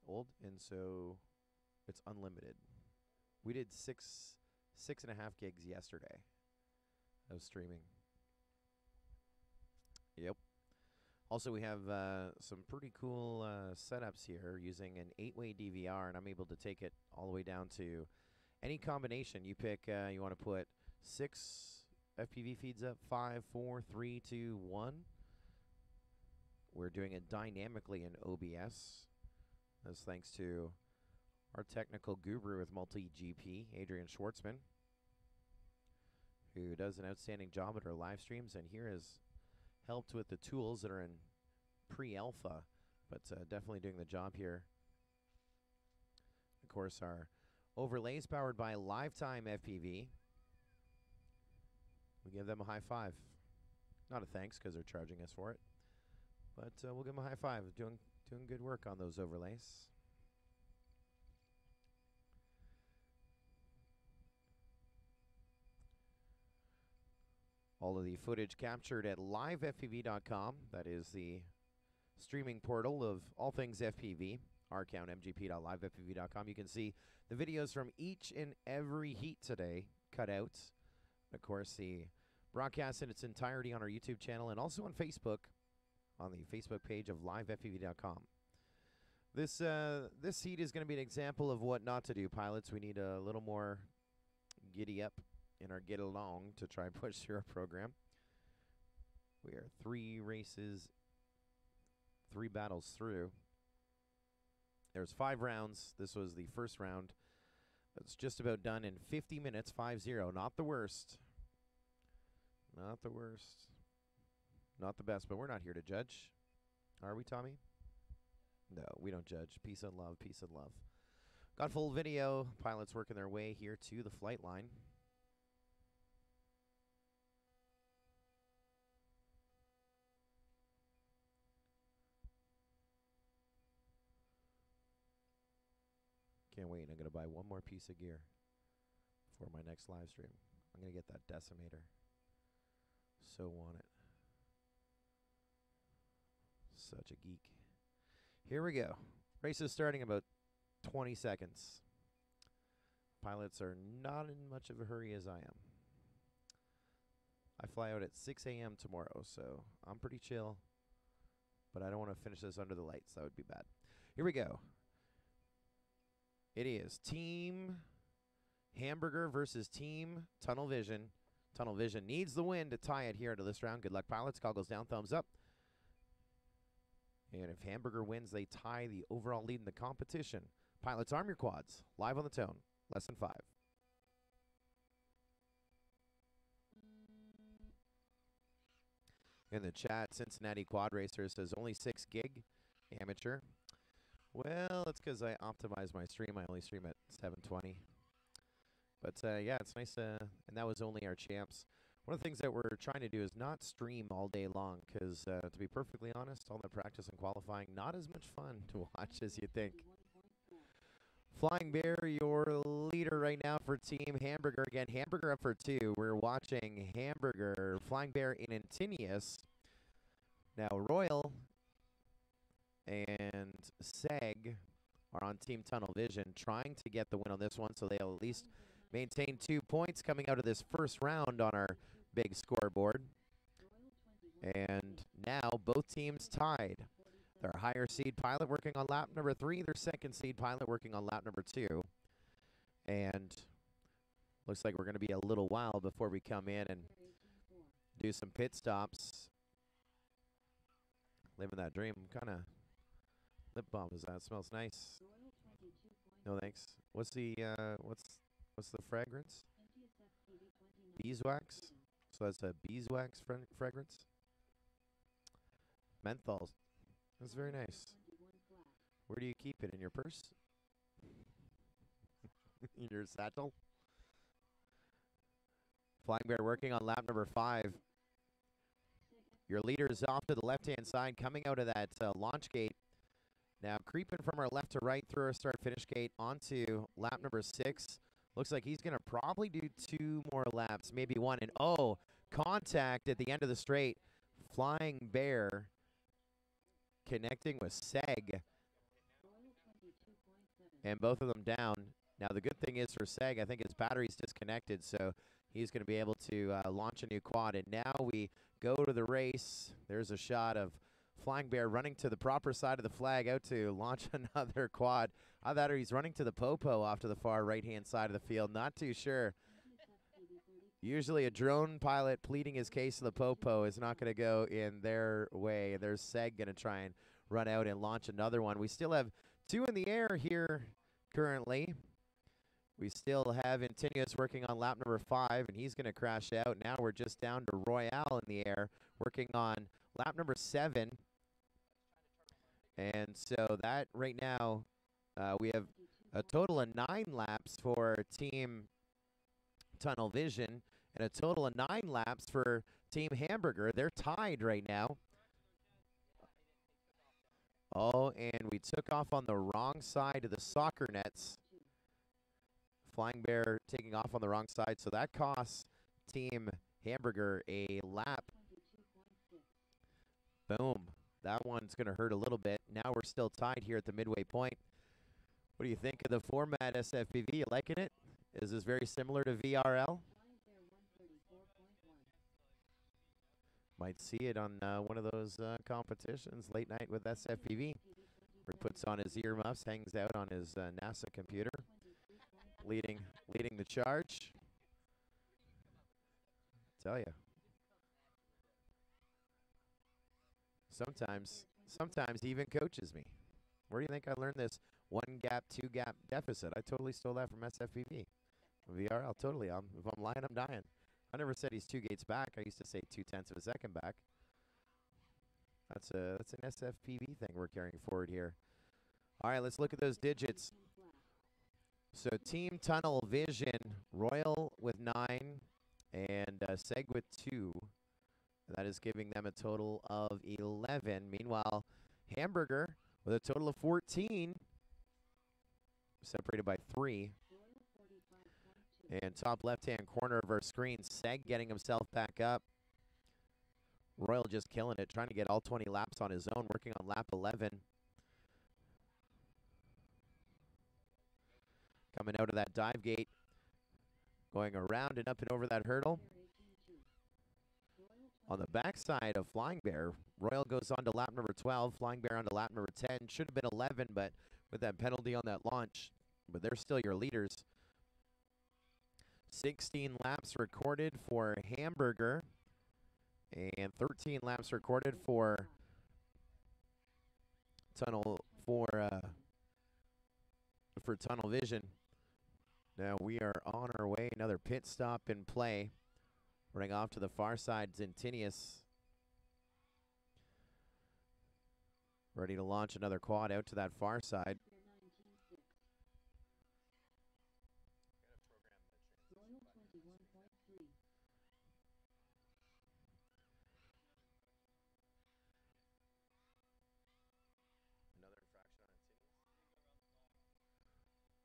[SPEAKER 1] old, and so it's unlimited. We did six and a half gigs yesterday of streaming. Yep. Also, we have some pretty cool setups here using an 8-way DVR, and I'm able to take it all the way down to any combination. You pick, you want to put 6 FPV feeds up, 5, 4, 3, 2, 1. We're doing it dynamically in OBS. That's thanks to our technical guru with MultiGP, Adrian Schwartzman, who does an outstanding job at our live streams, and here has helped with the tools that are in pre-alpha, but definitely doing the job here. Of course, our overlays powered by Lifetime FPV. We give them a high five. Not a thanks because they're charging us for it, but we'll give them a high five. Doing good work on those overlays. All of the footage captured at livefpv.com. That is the streaming portal of all things FPV. Our account, mgp.livefpv.com. You can see the videos from each and every heat today cut out. Of course, the broadcast in its entirety on our YouTube channel and also on Facebook, on the Facebook page of livefpv.com. This heat is going to be an example of what not to do, pilots. We need a little more giddy up in our get along to try and push through our program. We are 3 races, 3 battles through. There's 5 rounds. This was the first round. It's just about done in 50 minutes, 5-0. Not the worst. Not the worst. Not the best, but we're not here to judge. Are we, Tommy? No, we don't judge. Peace and love, peace and love. Got full video. Pilots working their way here to the flight line. Can't wait. I'm going to buy one more piece of gear for my next live stream. I'm going to get that decimator. So want it. Such a geek. Here we go. Race is starting in about 20 seconds. Pilots are not in much of a hurry as I am. I fly out at 6 a.m. tomorrow, so I'm pretty chill. But I don't want to finish this under the lights. That would be bad. Here we go. It is Team Hamburger versus Team Tunnel Vision. Tunnel Vision needs the win to tie it here into this round. Good luck, pilots. Goggles down, thumbs up. And if Hamburger wins, they tie the overall lead in the competition. Pilots, arm your quads. Live on the tone. Lesson 5. In the chat, Cincinnati Quad Racer says only 6 gig. Amateur. Well, it's because I optimized my stream. I only stream at 720. But yeah, it's nice. And that was only our champs. One of the things that we're trying to do is not stream all day long because, to be perfectly honest, all that practice and qualifying, not as much fun to watch as you think. Flying Bear, your leader right now for Team Hamburger. Again, Hamburger up for 2. We're watching Hamburger, Flying Bear in Antinius. Now, Royal and Seg are on Team Tunnel Vision, trying to get the win on this one, so they'll at least maintain 2 points coming out of this first round on our big scoreboard. And now both teams tied. Their higher seed pilot working on lap number 3. Their second seed pilot working on lap number 2. And looks like we're going to be a little while before we come in and do some pit stops. Living that dream. What kind of lip balm is that? Smells nice. No thanks. What's the what's the fragrance? Beeswax. So that's a beeswax fragrance. Menthol. That's very nice. Where do you keep it? In your purse? In your satchel? Flying Bear working on lap number 5. Your leader is off to the left-hand side, coming out of that launch gate. Now creeping from our left to right through our start-finish gate onto lap number 6. Looks like he's going to probably do 2 more laps, maybe 1. And, oh, contact at the end of the straight. Flying Bear connecting with Seg. And both of them down. Now, the good thing is for Seg, I think his battery's disconnected, so he's going to be able to launch a new quad. And now we go to the race. There's a shot of Flying Bear running to the proper side of the flag out to launch another quad. I thought he's running to the popo off to the far right-hand side of the field. Not too sure. Usually a drone pilot pleading his case to the popo is not going to go in their way. There's Seg going to try and run out and launch another one. We still have 2 in the air here currently. We still have Intinius working on lap number 5, and he's going to crash out. Now we're just down to Royale in the air, working on lap number 7. And so that right now, we have a total of 9 laps for Team Tunnel Vision and a total of 9 laps for Team Hamburger. They're tied right now. Oh, and we took off on the wrong side of the soccer nets. Flying Bear taking off on the wrong side, so that costs Team Hamburger a lap. Boom. That one's going to hurt a little bit. Now we're still tied here at the midway point. What do you think of the format, SFPV? You liking it? Is this very similar to VRL? Might see it on one of those competitions, late night with SFPV, where he puts on his earmuffs, hangs out on his NASA computer, leading the charge. Tell you. Sometimes he even coaches me. Where do you think I learned this 1 gap, 2 gap deficit? I totally stole that from SFPV. VRL, totally. If I'm lying, I'm dying. I never said he's 2 gates back. I used to say 0.2 of a second back. That's an SFPV thing we're carrying forward here. All right, let's look at those digits. So Team Tunnel Vision, Royal with 9 and Seg with 2. That is giving them a total of 11. Meanwhile, Hamburger with a total of 14, separated by 3. And top left-hand corner of our screen, Seg getting himself back up. Royal just killing it, trying to get all 20 laps on his own, working on lap 11. Coming out of that dive gate, going around and up and over that hurdle. On the backside of Flying Bear, Royal goes on to lap number 12, Flying Bear on to lap number 10. Should have been 11, but with that penalty on that launch, but they're still your leaders. 16 laps recorded for Hamburger and 13 laps recorded for Tunnel Tunnel Vision. Now we are on our way. Another pit stop in play. Running off to the far side, Zintinius. Ready to launch another quad out to that far side.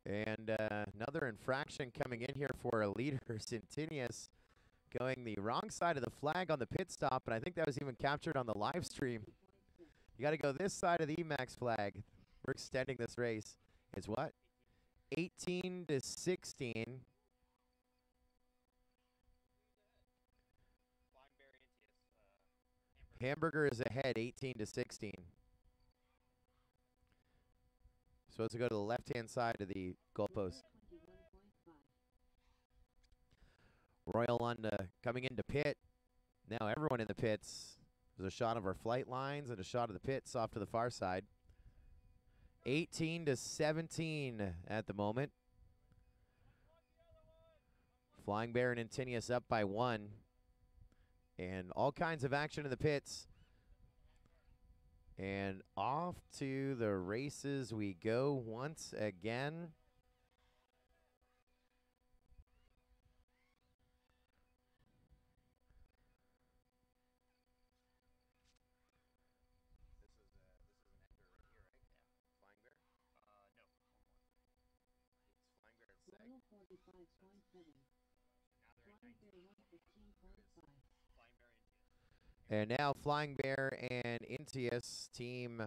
[SPEAKER 1] And another infraction coming in here for a leader, Zintinius, going the wrong side of the flag on the pit stop, and I think that was even captured on the live stream. You got to go this side of the Emax flag. We're extending this race. It's what? 18 to 16. Hamburger is ahead, 18 to 16. Supposed to go to the left-hand side of the goalpost. Royal coming into pit. Now everyone in the pits. There's a shot of our flight lines and a shot of the pits off to the far side. 18-17 at the moment. Flying Bear and Intinius up by 1. And all kinds of action in the pits. And off to the races we go once again. And now Flying Bear and Intius team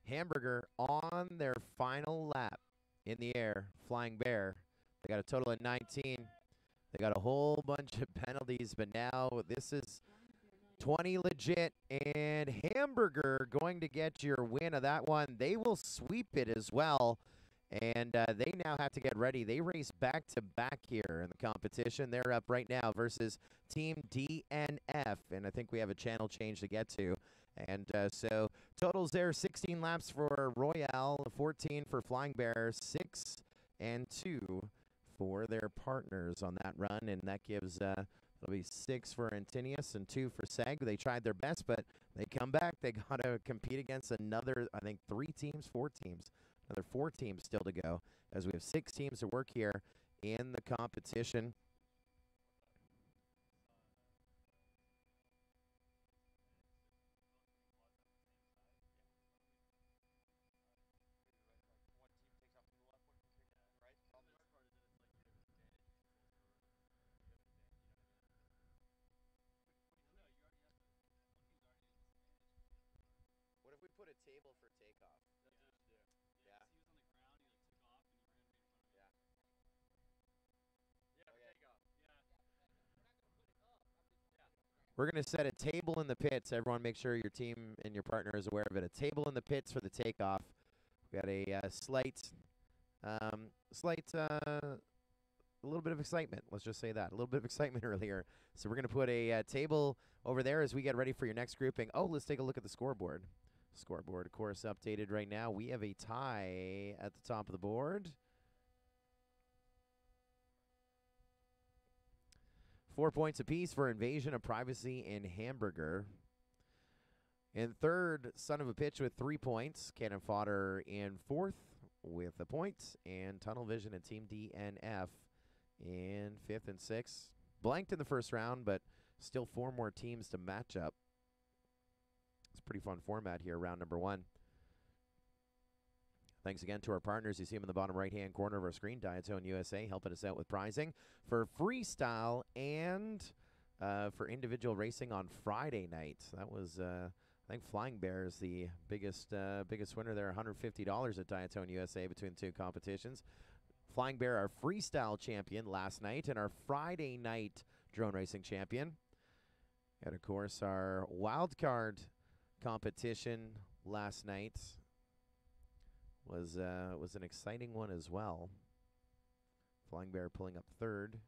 [SPEAKER 1] Hamburger on their final lap in the air. Flying Bear, they got a total of 19. They got a whole bunch of penalties, but now this is 20 legit, and Hamburger going to get your win of that one. They will sweep it as well. And they now have to get ready. They race back-to-back here in the competition. They're up right now versus Team DNF. And I think we have a channel change to get to. And so totals there, 16 laps for Royale, 14 for Flying Bear, 6 and 2 for their partners on that run. And that gives, it'll be 6 for Antinius and 2 for Seg. They tried their best, but they come back. They got to compete against another, I think, 4 teams. Another 4 teams still to go, as we have 6 teams to work here in the competition. What if we put a table for takeoff? We're going to set a table in the pits. Everyone make sure your team and your partner is aware of it. A table in the pits for the takeoff. We got a a little bit of excitement. Let's just say that. A little bit of excitement earlier. So we're going to put a table over there as we get ready for your next grouping. Oh, let's take a look at the scoreboard. Scoreboard, of course, updated right now. We have a tie at the top of the board. 4 points apiece for Invasion of Privacy and Hamburger. In third, Son of a Pitch with 3 points. Cannon Fodder in fourth with a point. And Tunnel Vision and Team DNF in fifth and sixth. Blanked in the first round, but still 4 more teams to match up. It's a pretty fun format here, round number 1. Thanks again to our partners. You see them in the bottom right-hand corner of our screen, Diatone USA, helping us out with prizing for freestyle and for individual racing on Friday night. That was, I think, Flying Bear is the biggest winner there, $150 at Diatone USA between 2 competitions. Flying Bear, our freestyle champion last night, and our Friday night drone racing champion. And, of course, our Wildcard competition last night was an exciting one as well. Flying Bear pulling up third.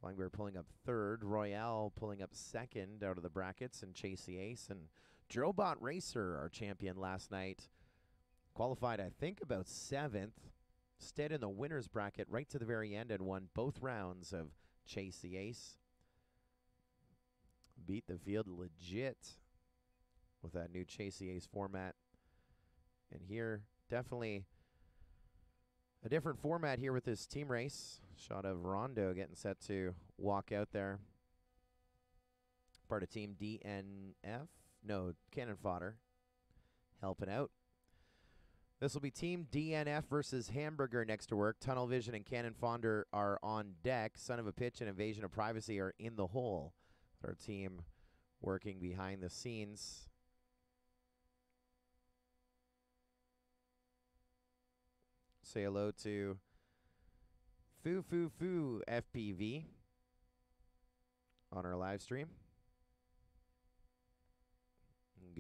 [SPEAKER 1] Flying Bear pulling up third. Royale pulling up second out of the brackets, and Chase the Ace. And Drobot Racer, our champion last night, qualified, I think, about 7th. Stayed in the winner's bracket right to the very end and won both rounds of Chase the Ace. Beat the field legit with that new Chase the Ace format. And here, definitely a different format here with this team race. Shot of Rondo getting set to walk out there. Part of Team DNF. No, Cannon Fodder helping out. This will be Team DNF versus Hamburger next to work. Tunnel Vision and Cannon Fodder are on deck. Son of a Pitch and Invasion of Privacy are in the hole. Our team working behind the scenes. Say hello to Foo FPV on our live stream.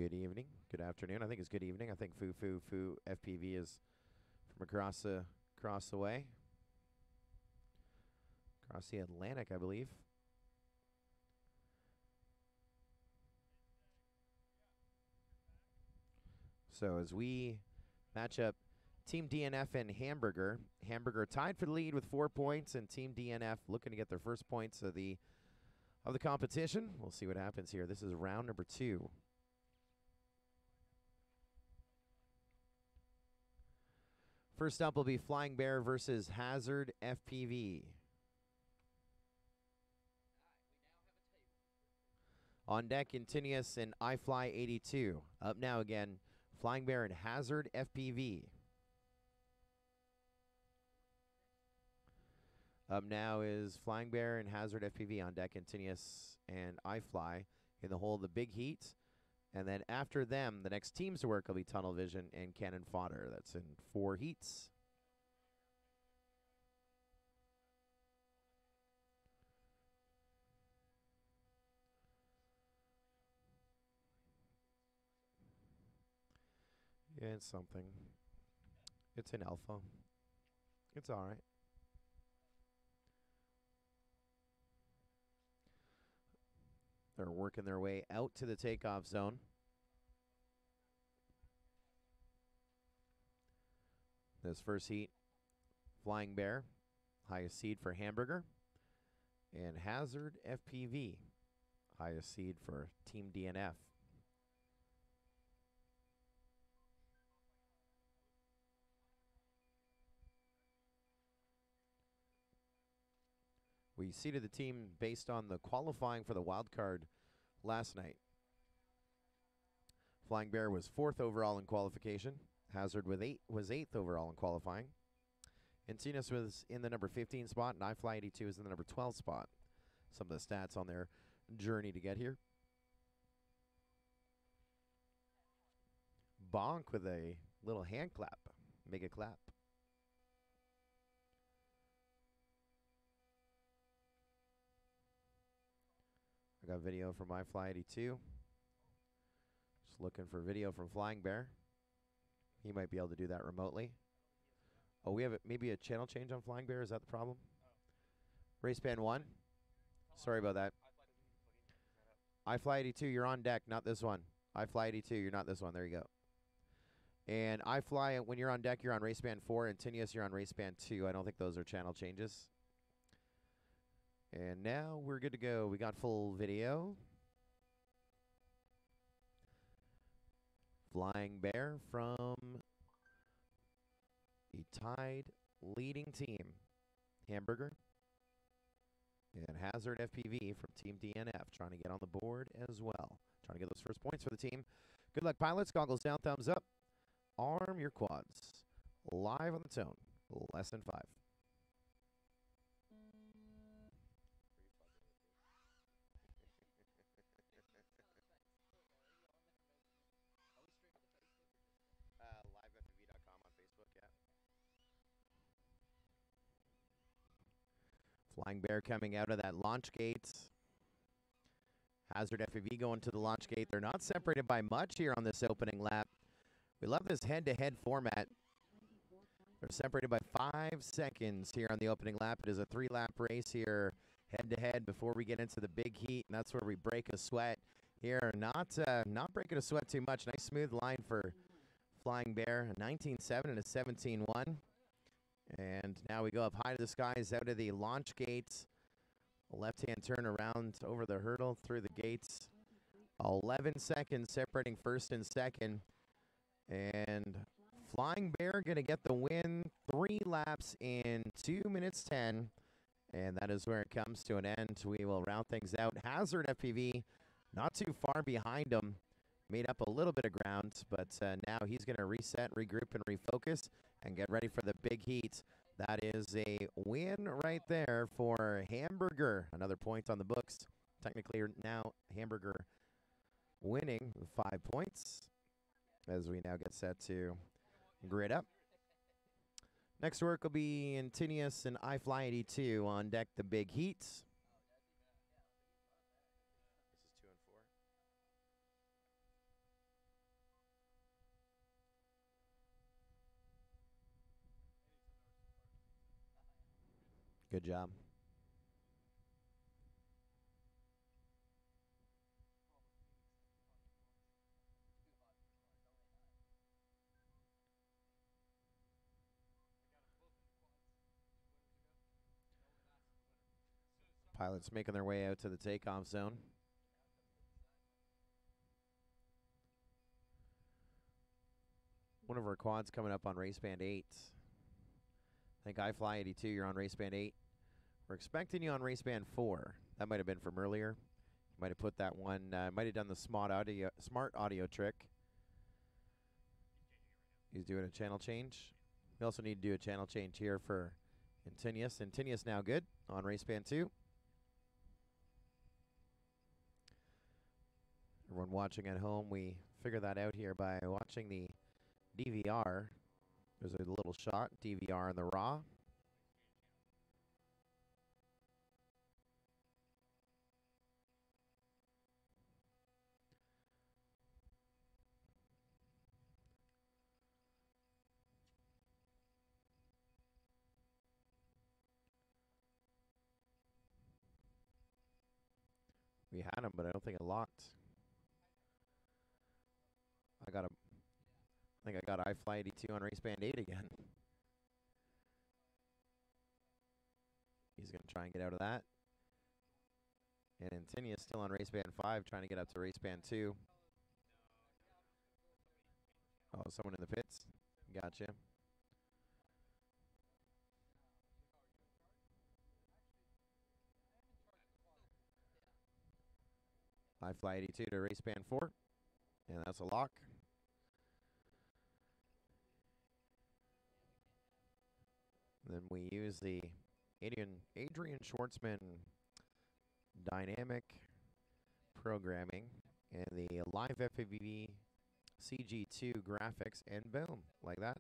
[SPEAKER 1] Good evening. Good afternoon. I think it's good evening. I think Foo FPV is from across the way. Across the Atlantic, I believe. So as we match up Team DNF and Hamburger. Hamburger tied for the lead with 4 points, and Team DNF looking to get their first points of the competition. We'll see what happens here. This is round number 2. First up will be Flying Bear versus Hazard FPV. On deck, Continuous and iFly 82. Up now again, Flying Bear and Hazard FPV. Up now is Flying Bear and Hazard FPV on deck, Continuous and iFly in the hole of the big heat. And then after them, the next teams to work will be Tunnel Vision and Cannon Fodder. That's in 4 heats. Yeah, it's something. It's an alpha. It's all right. They're working their way out to the takeoff zone. This first heat, Flying Bear, highest seed for Hamburger, and Hazard FPV, highest seed for Team DNF. We seeded the team based on the qualifying for the Wildcard last night. Flying Bear was 4th overall in qualification. Hazard was 8th overall in qualifying. Encinas was in the number 15 spot, and iFly 82 is in the number 12 spot. Some of the stats on their journey to get here. Bonk with a little hand clap. Make a clap. I got video from iFly 82. Just looking for video from Flying Bear. He might be able to do that remotely. Oh, we have maybe a channel change on Flying Bear. Is that the problem? Race band 1. Sorry about that. iFly 82, you're on deck, not this one. iFly 82, you're not this one. There you go. And iFly, when you're on deck, you're on race band 4. And Tinius, you're on race band 2. I don't think those are channel changes. And now we're good to go. We got full video. Flying Bear from the tied leading team, Hamburger, and Hazard FPV from Team DNF, trying to get on the board as well. Trying to get those first points for the team. Good luck, pilots. Goggles down, thumbs up. Arm your quads. Live on the tone. Lesson 5. Flying Bear coming out of that launch gate. Hazard FPV going to the launch gate. They're not separated by much here on this opening lap. We love this head-to-head format. They're separated by 5 seconds here on the opening lap. It is a 3-lap race here, head-to-head, before we get into the big heat, and that's where we break a sweat here. Not breaking a sweat too much. Nice smooth line for Flying Bear. A 19.7 and a 17.1. And now we go up high to the skies, out of the launch gates. A left-hand turn around over the hurdle through the gates. 11 seconds separating first and second. And Flying Bear going to get the win. 3 laps in 2 minutes 10. And that is where it comes to an end. We will round things out. Hazard FPV not too far behind him. Made up a little bit of ground, but now he's going to reset, regroup, and refocus and get ready for the big heat. That is a win right there for Hamburger. Another point on the books. Technically now Hamburger winning 5 points as we now get set to grid up. Next work will be Intinius and iFly 82 on deck, the big heat. This is 2 and 4. Good job. Pilots making their way out to the takeoff zone. One of our quads coming up on race band 8. I think iFly82, you're on race band 8. We're expecting you on race band 4. That might have been from earlier. Might have put that one, might have done the smart audio trick. He's doing a channel change. We also need to do a channel change here for Intinius. Intinius now good on race band 2. Everyone watching at home, we figure that out here by watching the DVR. There's a little shot, DVR in the raw. We had him, but I don't think it locked. I think I got iFly82 on race band 8 again. He's going to try and get out of that. And Intinius still on race band 5, trying to get up to race band 2. Oh, someone in the pits. Gotcha. iFly82 to race band 4. And that's a lock. Then we use the Adrian Schwartzman dynamic programming and the live FPV CG2 graphics, and boom, like that.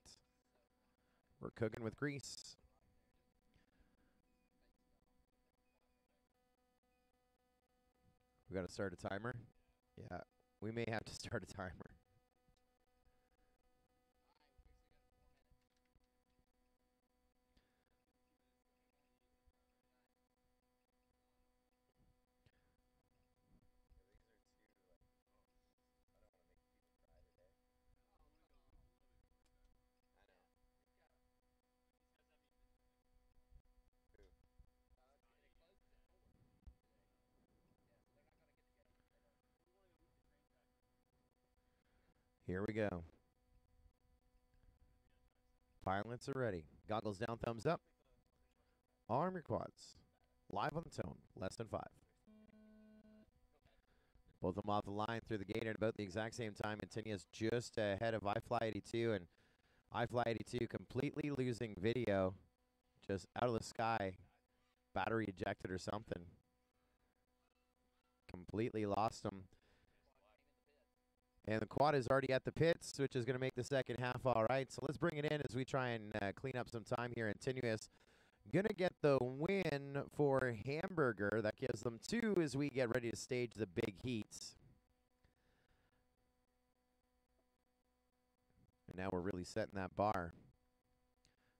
[SPEAKER 1] We're cooking with grease. We got to start a timer. Yeah, we may have to start a timer. Here we go. Pilots are ready. Goggles down, thumbs up. Arm your quads. Live on the tone, less than 5. Both of them off the line through the gate at about the exact same time. Intinius just ahead of iFly82, and iFly82 completely losing video, just out of the sky. Battery ejected or something. Completely lost him. And the quad is already at the pits, which is going to make the second half all right. So let's bring it in as we try and clean up some time here. Intinius going to get the win for Hamburger. That gives them 2 as we get ready to stage the big heats. And now we're really setting that bar.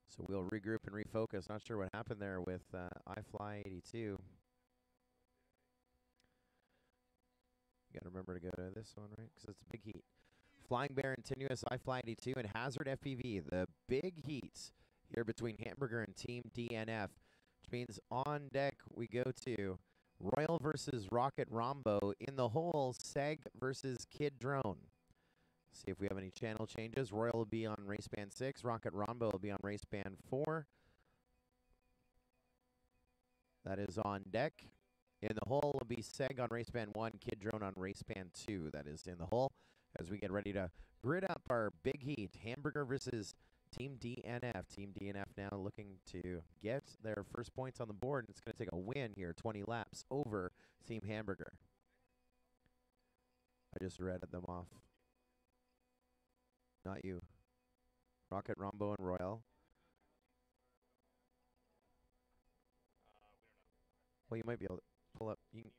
[SPEAKER 1] So we'll regroup and refocus. Not sure what happened there with iFly82. You got to remember to go to this one, right? Because it's a big heat. Flying Bear, Intinius, iFly82, and Hazard FPV. The big heats here between Hamburger and Team DNF. Which means on deck we go to Royal versus Rocket Rombo. In the hole, Seg versus Kid Drone. See if we have any channel changes. Royal will be on race band 6. Rocket Rombo will be on race band 4. That is on deck. In the hole will be Seg on race band 1, Kid Drone on race band 2. That is in the hole as we get ready to grid up our big heat. Hamburger versus Team DNF. Team DNF now looking to get their first points on the board. It's going to take a win here, 20 laps over Team Hamburger. I just read them off. Not you. Rocket, Rombo, and Royal. Well, you might be able to pull up. You can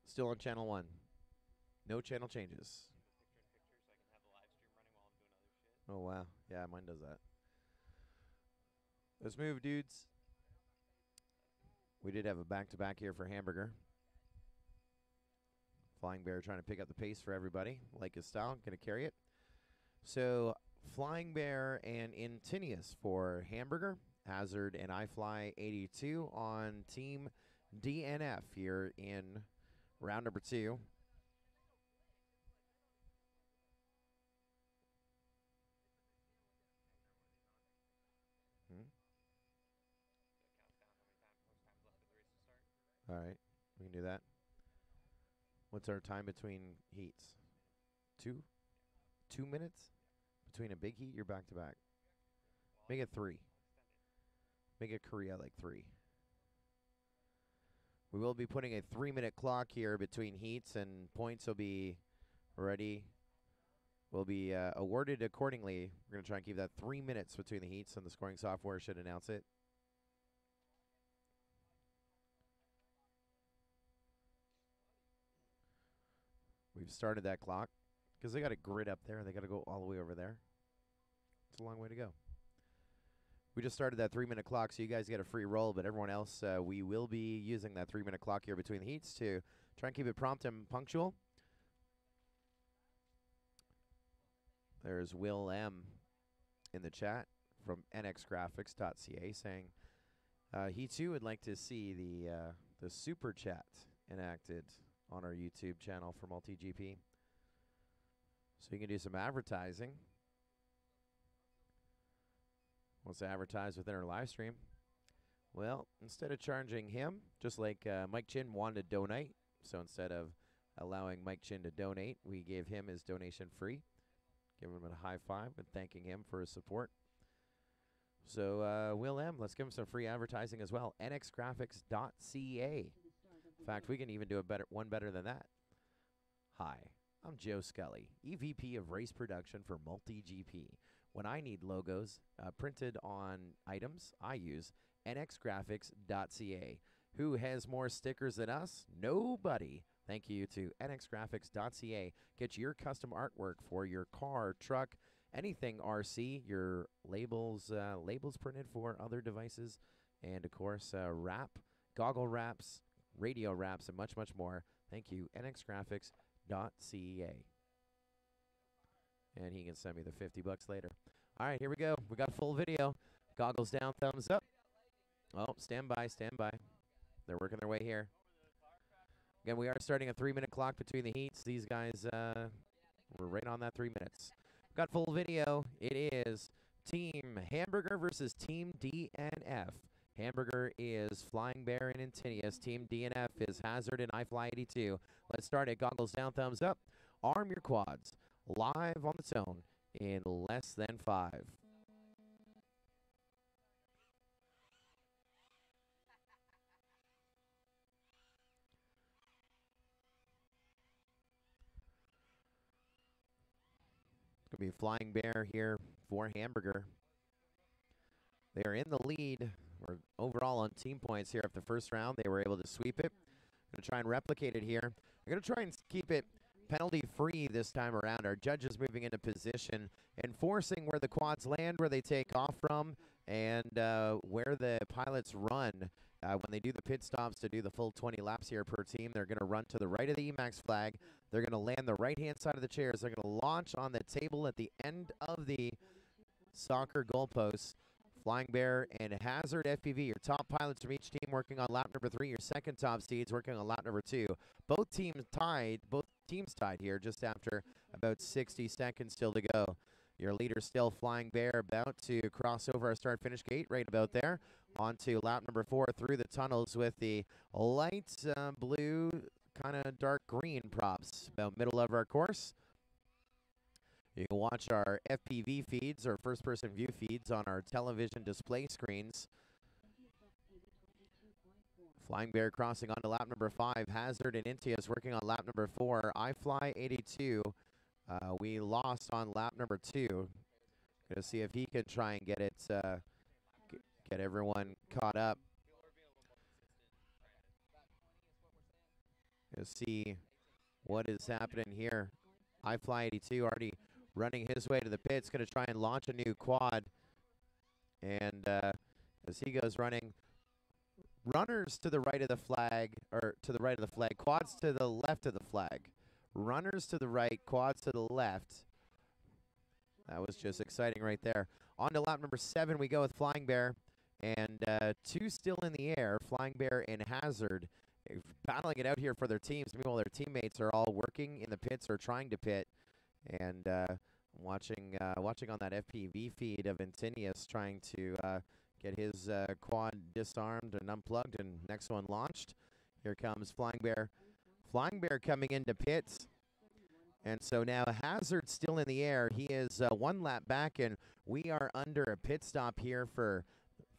[SPEAKER 1] Still on channel 1. No channel changes. Oh, wow. Yeah, mine does that. Let's move, dudes. We did have a back-to-back here for Hamburger. Flying Bear trying to pick up the pace for everybody. Like his style, going to carry it. So, Flying Bear and Intinius for Hamburger. Hazard and iFly 82 on Team DNF here in round number 2. All right, we can do that. What's our time between heats? 2? 2 minutes? Between a big heat, you're back to back. Make it 3. Make it Korea like 3. We will be putting a 3-minute clock here between heats, and points will be ready. Will be awarded accordingly. We're going to try and keep that 3 minutes between the heats, and the scoring software should announce it. We've started that clock because they got a grid up there and they got to go all the way over there. It's a long way to go. We just started that 3-minute clock, so you guys get a free roll, but everyone else, we will be using that 3-minute clock here between the heats to try and keep it prompt and punctual. There's Will M in the chat from nxgraphics.ca saying he too would like to see the super chat enacted on our YouTube channel for MultiGP. So you can do some advertising. Wants to advertise within our live stream. Well, instead of charging him, just like Mike Chin wanted to donate, so instead of allowing Mike Chin to donate, we gave him his donation free. Give him a high five and thanking him for his support. So Will M, let's give him some free advertising as well. nxgraphics.ca. In fact, we can even do one better than that. Hi, I'm Joe Scully, EVP of Race Production for MultiGP. When I need logos printed on items, I use nxgraphics.ca. Who has more stickers than us? Nobody. Thank you to nxgraphics.ca. Get your custom artwork for your car, truck, anything RC, your labels printed for other devices, and of course wrap, goggle wraps, radio wraps, and much, much more. Thank you, nxgraphics.ca. And he can send me the $50 later. All right, here we go. We got full video. Goggles down, thumbs up. Oh, stand by, stand by. They're working their way here. Again, we are starting a 3-minute clock between the heats. These guys were right on that 3 minutes. Got full video. It is Team Hamburger versus Team DNF. Hamburger is Flying Bear and Intinius. Team DNF is Hazard and iFly 82. Let's start it. Goggles down, thumbs up. Arm your quads. Live on the zone in less than 5. It's going to be Flying Bear here for Hamburger. They are in the lead, or overall on team points here after the first round. They were able to sweep it. Going to try and replicate it here. They're going to try and keep it penalty-free this time around. Our judges moving into position, enforcing where the quads land, where they take off from, and where the pilots run. When they do the pit stops to do the full 20 laps here per team, they're going to run to the right of the Emax flag. They're going to land the right-hand side of the chairs. They're going to launch on the table at the end of the soccer goalposts. Flying Bear and Hazard FPV, your top pilots from each team working on lap number 3. Your second top seeds working on lap number 2. Both teams tied here just after about 60 seconds still to go. Your leader still Flying Bear, about to cross over our start-finish gate right about there. Onto lap number 4 through the tunnels with the light blue, kind of dark green props about middle of our course. You can watch our FPV feeds, or first-person view feeds, on our television display screens. Flying Bear crossing onto lap number 5. Hazard and Intinius working on lap number 4. iFly 82. We lost on lap number 2. Gonna see if he can try and get it, get everyone caught up. You'll see what is happening here. iFly82 already running his way to the pits, going to try and launch a new quad. And as he goes running, runners to the right of the flag, or to the right of the flag, quads to the left of the flag. Runners to the right, quads to the left. That was just exciting right there. On to lap number 7, we go with Flying Bear. And 2 still in the air, Flying Bear and Hazard, battling it out here for their teams. Meanwhile, their teammates are all working in the pits or trying to pit. And watching on that FPV feed of Intinius trying to get his quad disarmed and unplugged, and next one launched. Here comes Flying Bear. Flying Bear coming into pits. And so now Hazard still in the air. He is 1 lap back, and we are under a pit stop here for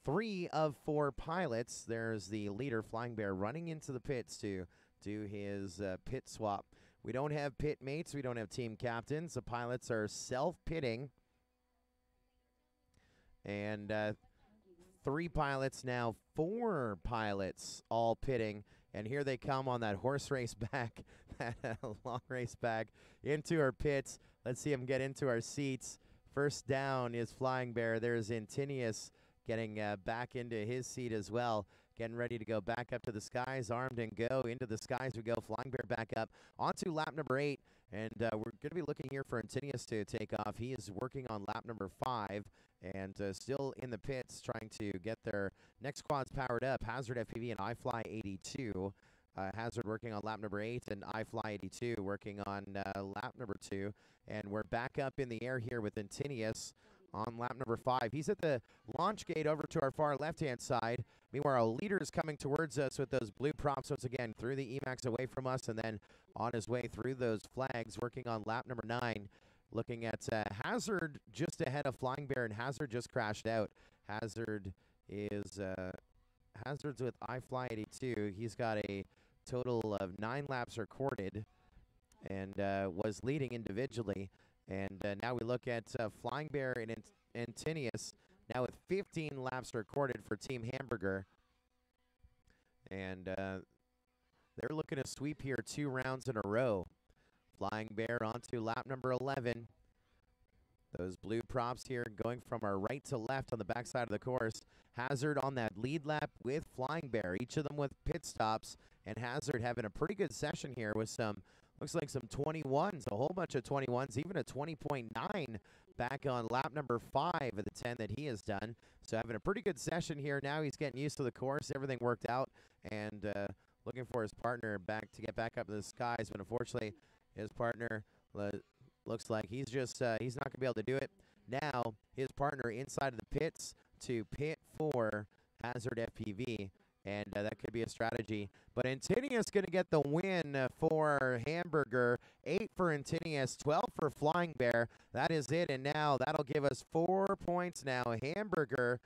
[SPEAKER 1] 3 of 4 pilots. There's the leader, Flying Bear, running into the pits to do his pit swap. We don't have pit mates. We don't have team captains. The pilots are self-pitting. And 3 pilots now, 4 pilots all pitting. And here they come on that horse race back, that long race back into our pits. Let's see them get into our seats. First down is Flying Bear. There's Intinius getting back into his seat as well. Getting ready to go back up to the skies, armed and go. Into the skies we go. Flying Bear back up onto lap number 8. And we're going to be looking here for Intinius to take off. He is working on lap number 5 and still in the pits trying to get their next quads powered up. Hazard FPV and iFly82. Hazard working on lap number 8 and iFly82 working on lap number 2. And we're back up in the air here with Intinius on lap number 5. He's at the launch gate over to our far left-hand side. Meanwhile, our leader is coming towards us with those blue props once again through the Emax away from us, and then on his way through those flags, working on lap number 9. Looking at Hazard just ahead of Flying Bear, and Hazard just crashed out. Hazard is Hazard's with iFly82. He's got a total of 9 laps recorded and was leading individually. And now we look at Flying Bear and Intinius, now with 15 laps recorded for Team Hamburger. And they're looking to sweep here 2 rounds in a row. Flying Bear onto lap number 11. Those blue props here going from our right to left on the backside of the course. Hazard on that lead lap with Flying Bear, each of them with pit stops. And Hazard having a pretty good session here with some, looks like some 21s, a whole bunch of 21s, even a 20.9 back on lap number 5 of the 10 that he has done. So having a pretty good session here. Now he's getting used to the course. Everything worked out. And looking for his partner back to get back up to the skies. But unfortunately, his partner looks like he's just he's not going to be able to do it. Now, his partner inside of the pits to pit for Hazard FPV, and that could be a strategy. But Intinius going to get the win for Hamburger. 8 for Intinius, 12 for Flying Bear. That is it, and now that'll give us 4 points now. Hamburger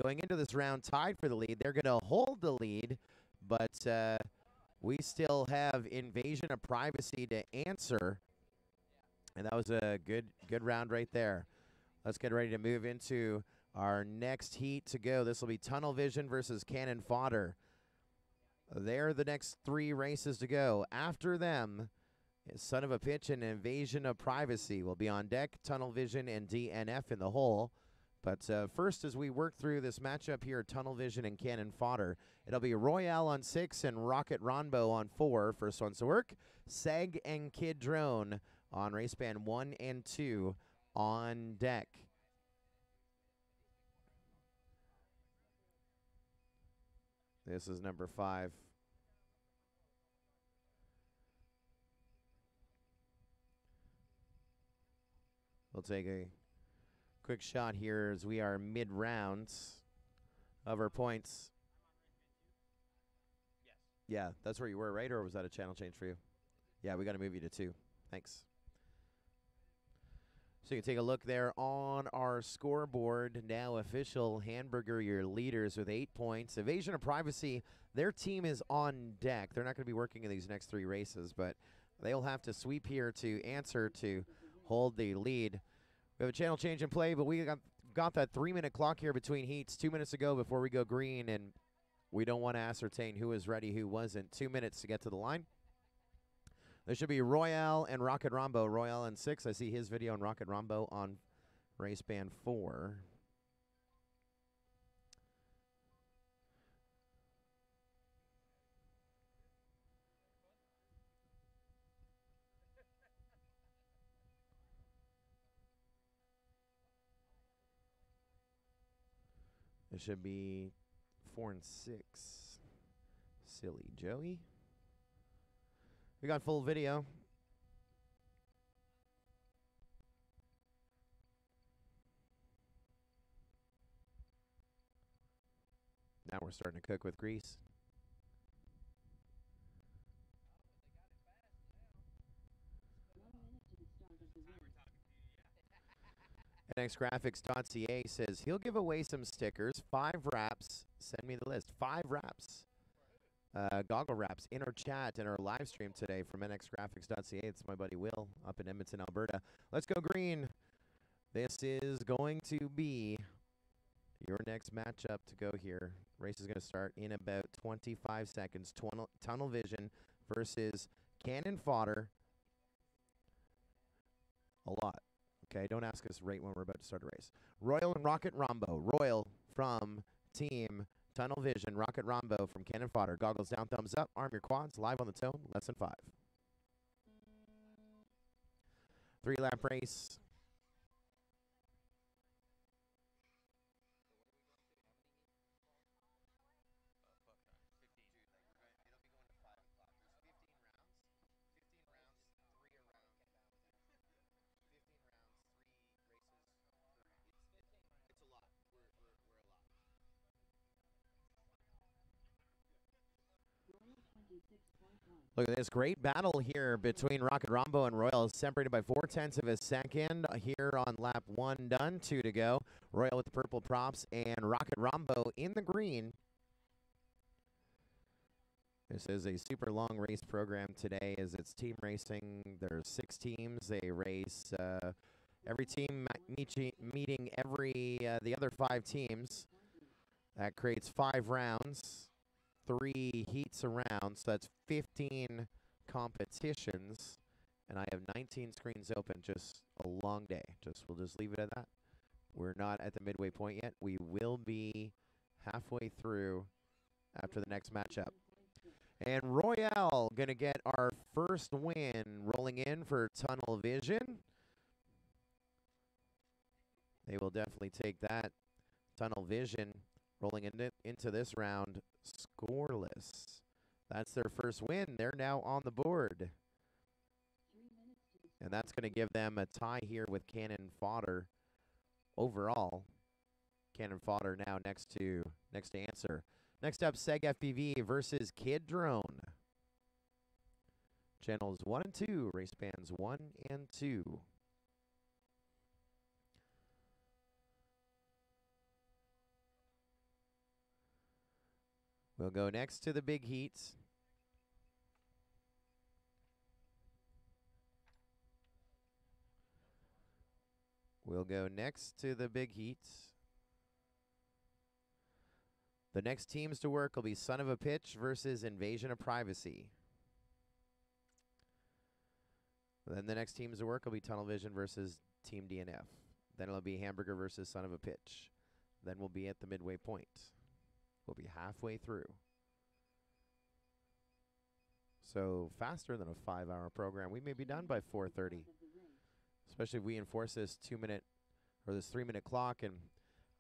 [SPEAKER 1] going into this round tied for the lead. They're going to hold the lead, but we still have Invasion of Privacy to answer. And that was a good round right there. Let's get ready to move into our next heat to go. This will be Tunnel Vision versus Cannon Fodder. They're the next 3 races to go. After them, Son of a Pitch and Invasion of Privacy will be on deck. Tunnel Vision and DNF in the hole. But first, as we work through this matchup here, Tunnel Vision and Cannon Fodder, it'll be Royale on 6 and Rocket Ronbo on 4. First ones to work. Seg and Kid Drone on race band 1 and 2 on deck. This is number 5. We'll take a quick shot here as we are mid-rounds of our points.
[SPEAKER 2] Yes.
[SPEAKER 1] Yeah, that's where you were, right? Or was that a channel change for you? Yeah, we got to move you to 2. Thanks. So you can take a look there on our scoreboard. Now official Hamburger, your leaders with 8 points. Invasion of Privacy, their team is on deck. They're not going to be working in these next 3 races, but they'll have to sweep here to answer to hold the lead. We have a channel change in play, but we got that 3-minute clock here between heats 2 minutes ago before we go green, and we don't want to ascertain who is ready, who wasn't. 2 minutes to get to the line. There should be Royale and Rocket Rombo. Royale and 6. I see his video on Rocket Rombo on race band 4. It should be 4 and 6. Silly Joey. We got full video. Now we're starting to cook with grease. NXGraphics.ca says he'll give away some stickers. 5 wraps. Send me the list. 5 wraps. Goggle wraps in our chat and our live stream today from NXGraphics.ca. It's my buddy Will up in Edmonton, Alberta. Let's go green. This is going to be your next matchup to go here. Race is going to start in about 25 seconds. Tunnel Vision versus Cannon Fodder. A lot. Okay, don't ask us right when we're about to start a race. Royal and Rocket Rombo. Royal from Team Tunnel Vision. Rocket Rombo from Cannon Fodder. Goggles down, thumbs up. Arm your quads. Live on the tone. Less than 5. 3-lap race. Look at this great battle here between Rocket Rombo and Royal, separated by 0.4 of a second here on lap 1 done. 2 to go. Royal with the purple props and Rocket Rombo in the green. This is a super long race program today as it's team racing. There's 6 teams. They race every team meeting the other 5 teams. That creates 5 rounds. 3 heats around, so that's 15 competitions, and I have 19 screens open. Just a long day. We'll just leave it at that. We're not at the midway point yet. We will be halfway through after the next matchup. And Royale gonna get our first win, rolling in for Tunnel Vision. They will definitely take that. Tunnel Vision rolling into this round scoreless. That's their first win. They're now on the board. And that's going to give them a tie here with Cannon Fodder overall. Cannon Fodder now next to Answer. Next up, Seg FPV versus Kid Drone. Channels 1 and 2, race bands 1 and 2. We'll go next to the big heats. We'll go next to the big heats. The next teams to work will be Son of a Pitch versus Invasion of Privacy. Then the next teams to work will be Tunnel Vision versus Team DNF. Then it'll be Hamburger versus Son of a Pitch. Then we'll be at the midway point. We'll be halfway through. So faster than a 5-hour program. We may be done by 4:30. Especially if we enforce this 2-minute or this 3-minute clock, and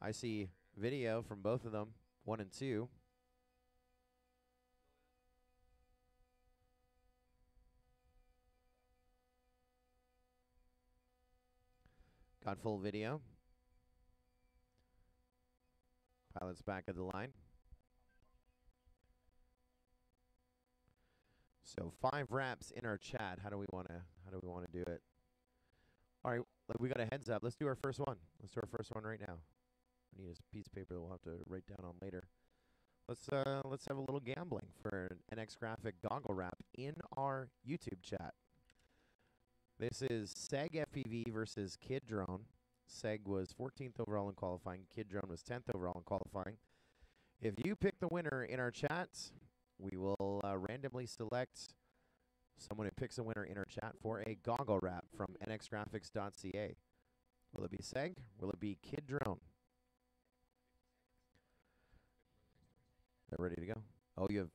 [SPEAKER 1] I see video from both of them, 1 and 2. Got full video. Pilot's back at the line. So 5 wraps in our chat. How do we want to do it? All right, we got a heads up. Let's do our first one. Let's do our first one right now. I need a piece of paper that we'll have to write down on later. Let's have a little gambling for an NX Graphic goggle wrap in our YouTube chat. This is Seg FPV versus Kid Drone. Seg was 14th overall in qualifying. Kid Drone was 10th overall in qualifying. If you pick the winner in our chat, we will randomly select Someone who picks a winner in our chat for a goggle wrap from nxgraphics.ca. Will it be Seg? Will it be Kid Drone? They're ready to go. Oh, you have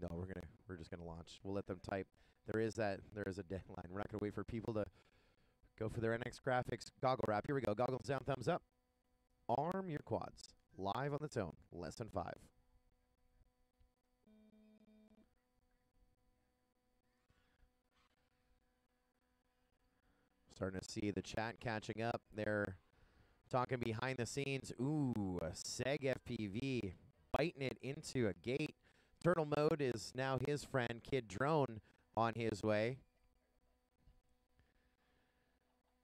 [SPEAKER 1] no. We're just gonna launch. We'll let them type. There is a deadline. We're not gonna wait for people to go for their NX Graphics goggle wrap. Here we go. Goggles down, thumbs up. Arm your quads. Live on the tone. Lesson 5. Starting to see the chat catching up. They're talking behind the scenes. Ooh, a Seg FPV biting it into a gate. Turtle mode is now his friend, Kid Drone, on his way.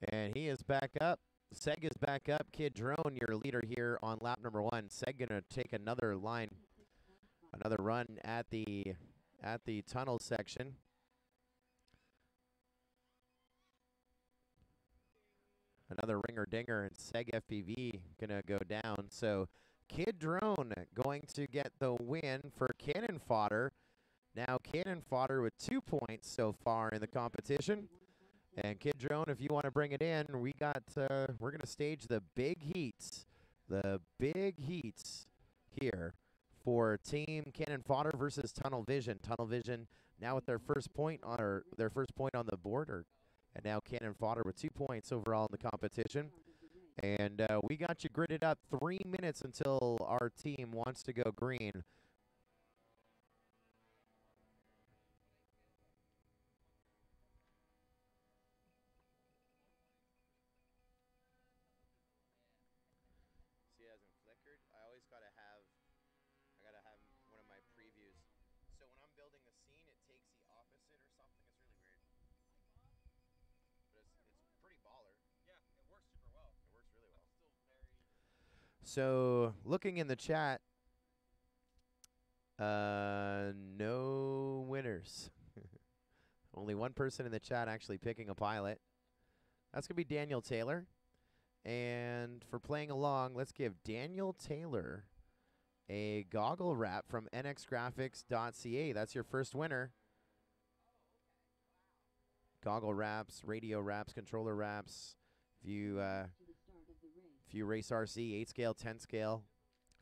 [SPEAKER 1] And he is back up. Seg is back up. Kid Drone, your leader here on lap number 1. Seg gonna take another line, another run at the tunnel section. Another ringer dinger, and Seg FPV gonna go down. So Kid Drone going to get the win for Cannon Fodder. Now Cannon Fodder with 2 points so far in the competition. And Kid Drone, if you want to bring it in, we got we're gonna stage the big heats. The big heats here for Team Cannon Fodder versus Tunnel Vision. Tunnel Vision now with their first point on the board, and now Cannon Fodder with 2 points overall in the competition. And we got you gridded up 3 minutes until our team wants to go green. See, it hasn't flickered. I always gotta have one of my previews. So when I'm building the scene, it takes the opposite or something. It's really weird. But it's pretty baller. Yeah, it works super well. It works really well. So looking in the chat, no winners. Only one person in the chat actually picking a pilot. That's gonna be Daniel Taylor. And for playing along, let's give Daniel Taylor a goggle wrap from nxgraphics.ca. That's your first winner. Goggle wraps, radio wraps, controller wraps, View Race RC, 8 scale, 10 scale,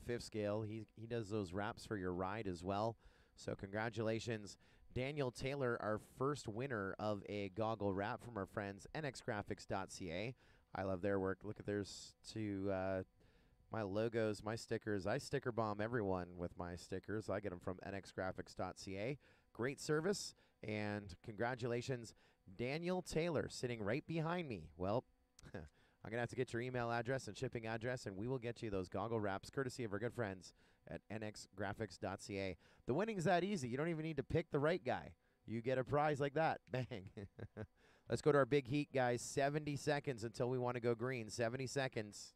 [SPEAKER 1] 5th scale. He does those wraps for your ride as well. So congratulations, Daniel Taylor, our first winner of a goggle wrap from our friends nxgraphics.ca. I love their work. Look at theirs to my logos, my stickers. I sticker bomb everyone with my stickers. I get them from nxgraphics.ca. Great service, and congratulations, Daniel Taylor, sitting right behind me. Well, I'm going to have to get your email address and shipping address, and we will get you those goggle wraps, courtesy of our good friends at nxgraphics.ca. The winning's that easy. You don't even need to pick the right guy. You get a prize like that. Bang. Let's go to our big heat, guys. 70 seconds until we want to go green. 70 seconds.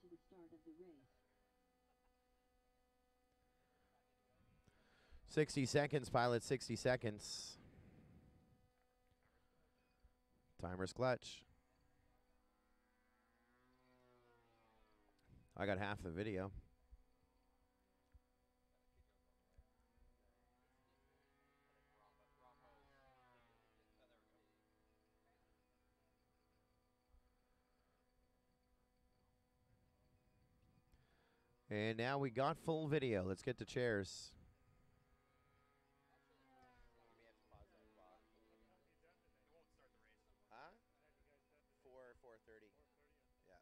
[SPEAKER 1] To the start of the race. 60 seconds, pilot, 60 seconds. Timer's clutch. I got half the video. And now we got full video. Let's get to chairs. Huh? 4:30. Yeah.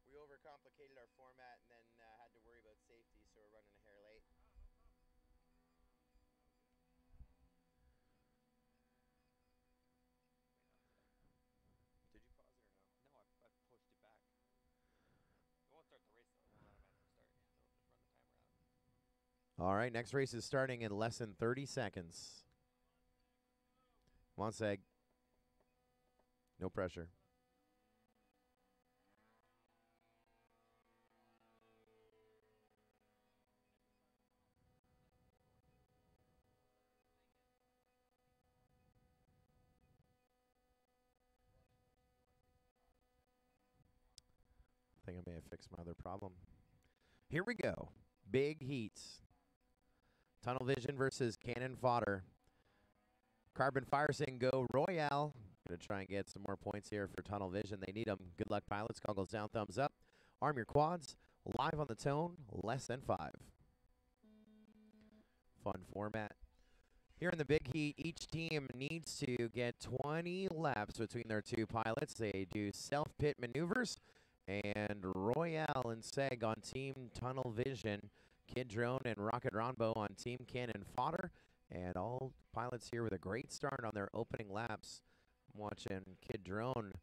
[SPEAKER 1] We overcomplicated our format and then had to worry about safety, so we're running a hair late. Did you pause it or no?
[SPEAKER 2] No, I pushed it back. It won't start the race though. It won't automatically start. It'll just run the timer out.
[SPEAKER 1] All right, next race is starting in less than 30 seconds. Come on, Seg. No pressure. think I may have fixed my other problem. Here we go. Big heats. Tunnel Vision versus Cannon Fodder. Carbon Fire saying go Royale. Going to try and get some more points here for Tunnel Vision. They need them. Good luck, pilots. Goggles down, thumbs up. Arm your quads. Live on the tone. Less than 5. Fun format. Here in the big heat, each team needs to get 20 laps between their two pilots. They do self-pit maneuvers. And Royale and Seg on Team Tunnel Vision. Kid Drone and Rocket Ronbo on Team Cannon Fodder. And all pilots here with a great start on their opening laps. I'm watching Kid Drone.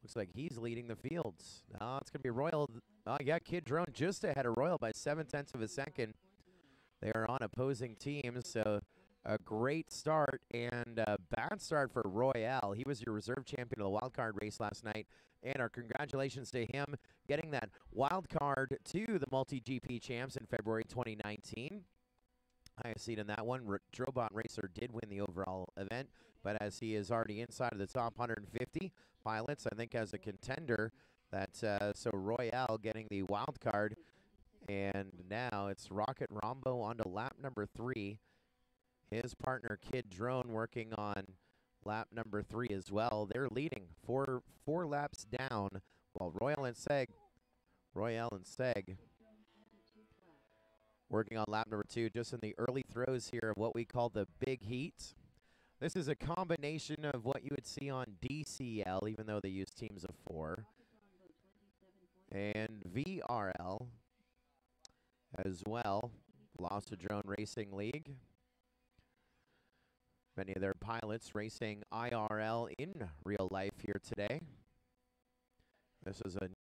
[SPEAKER 1] Looks like he's leading the fields. It's going to be Royal. Yeah, Kid Drone just ahead of Royal by 0.7 of a second. They are on opposing teams, so a great start and a bad start for Royale. He was your reserve champion of the Wildcard race last night, and our congratulations to him getting that Wildcard to the MultiGP champs in February 2019. Highest seed in that one. Drobot Racer did win the overall event, but as he is already inside of the top 150 pilots, I think as a contender, so Royale getting the Wildcard. And now it's Rocket Rombo on to lap number 3. His partner, Kid Drone, working on lap number 3 as well. They're leading four laps down, while Royale and Seg working on lap number 2, just in the early throws here of what we call the big heat. This is a combination of what you would see on DCL, even though they use teams of 4, and VRL as well, Lost to Drone Racing League. Many of their pilots racing IRL in real life here today. This is a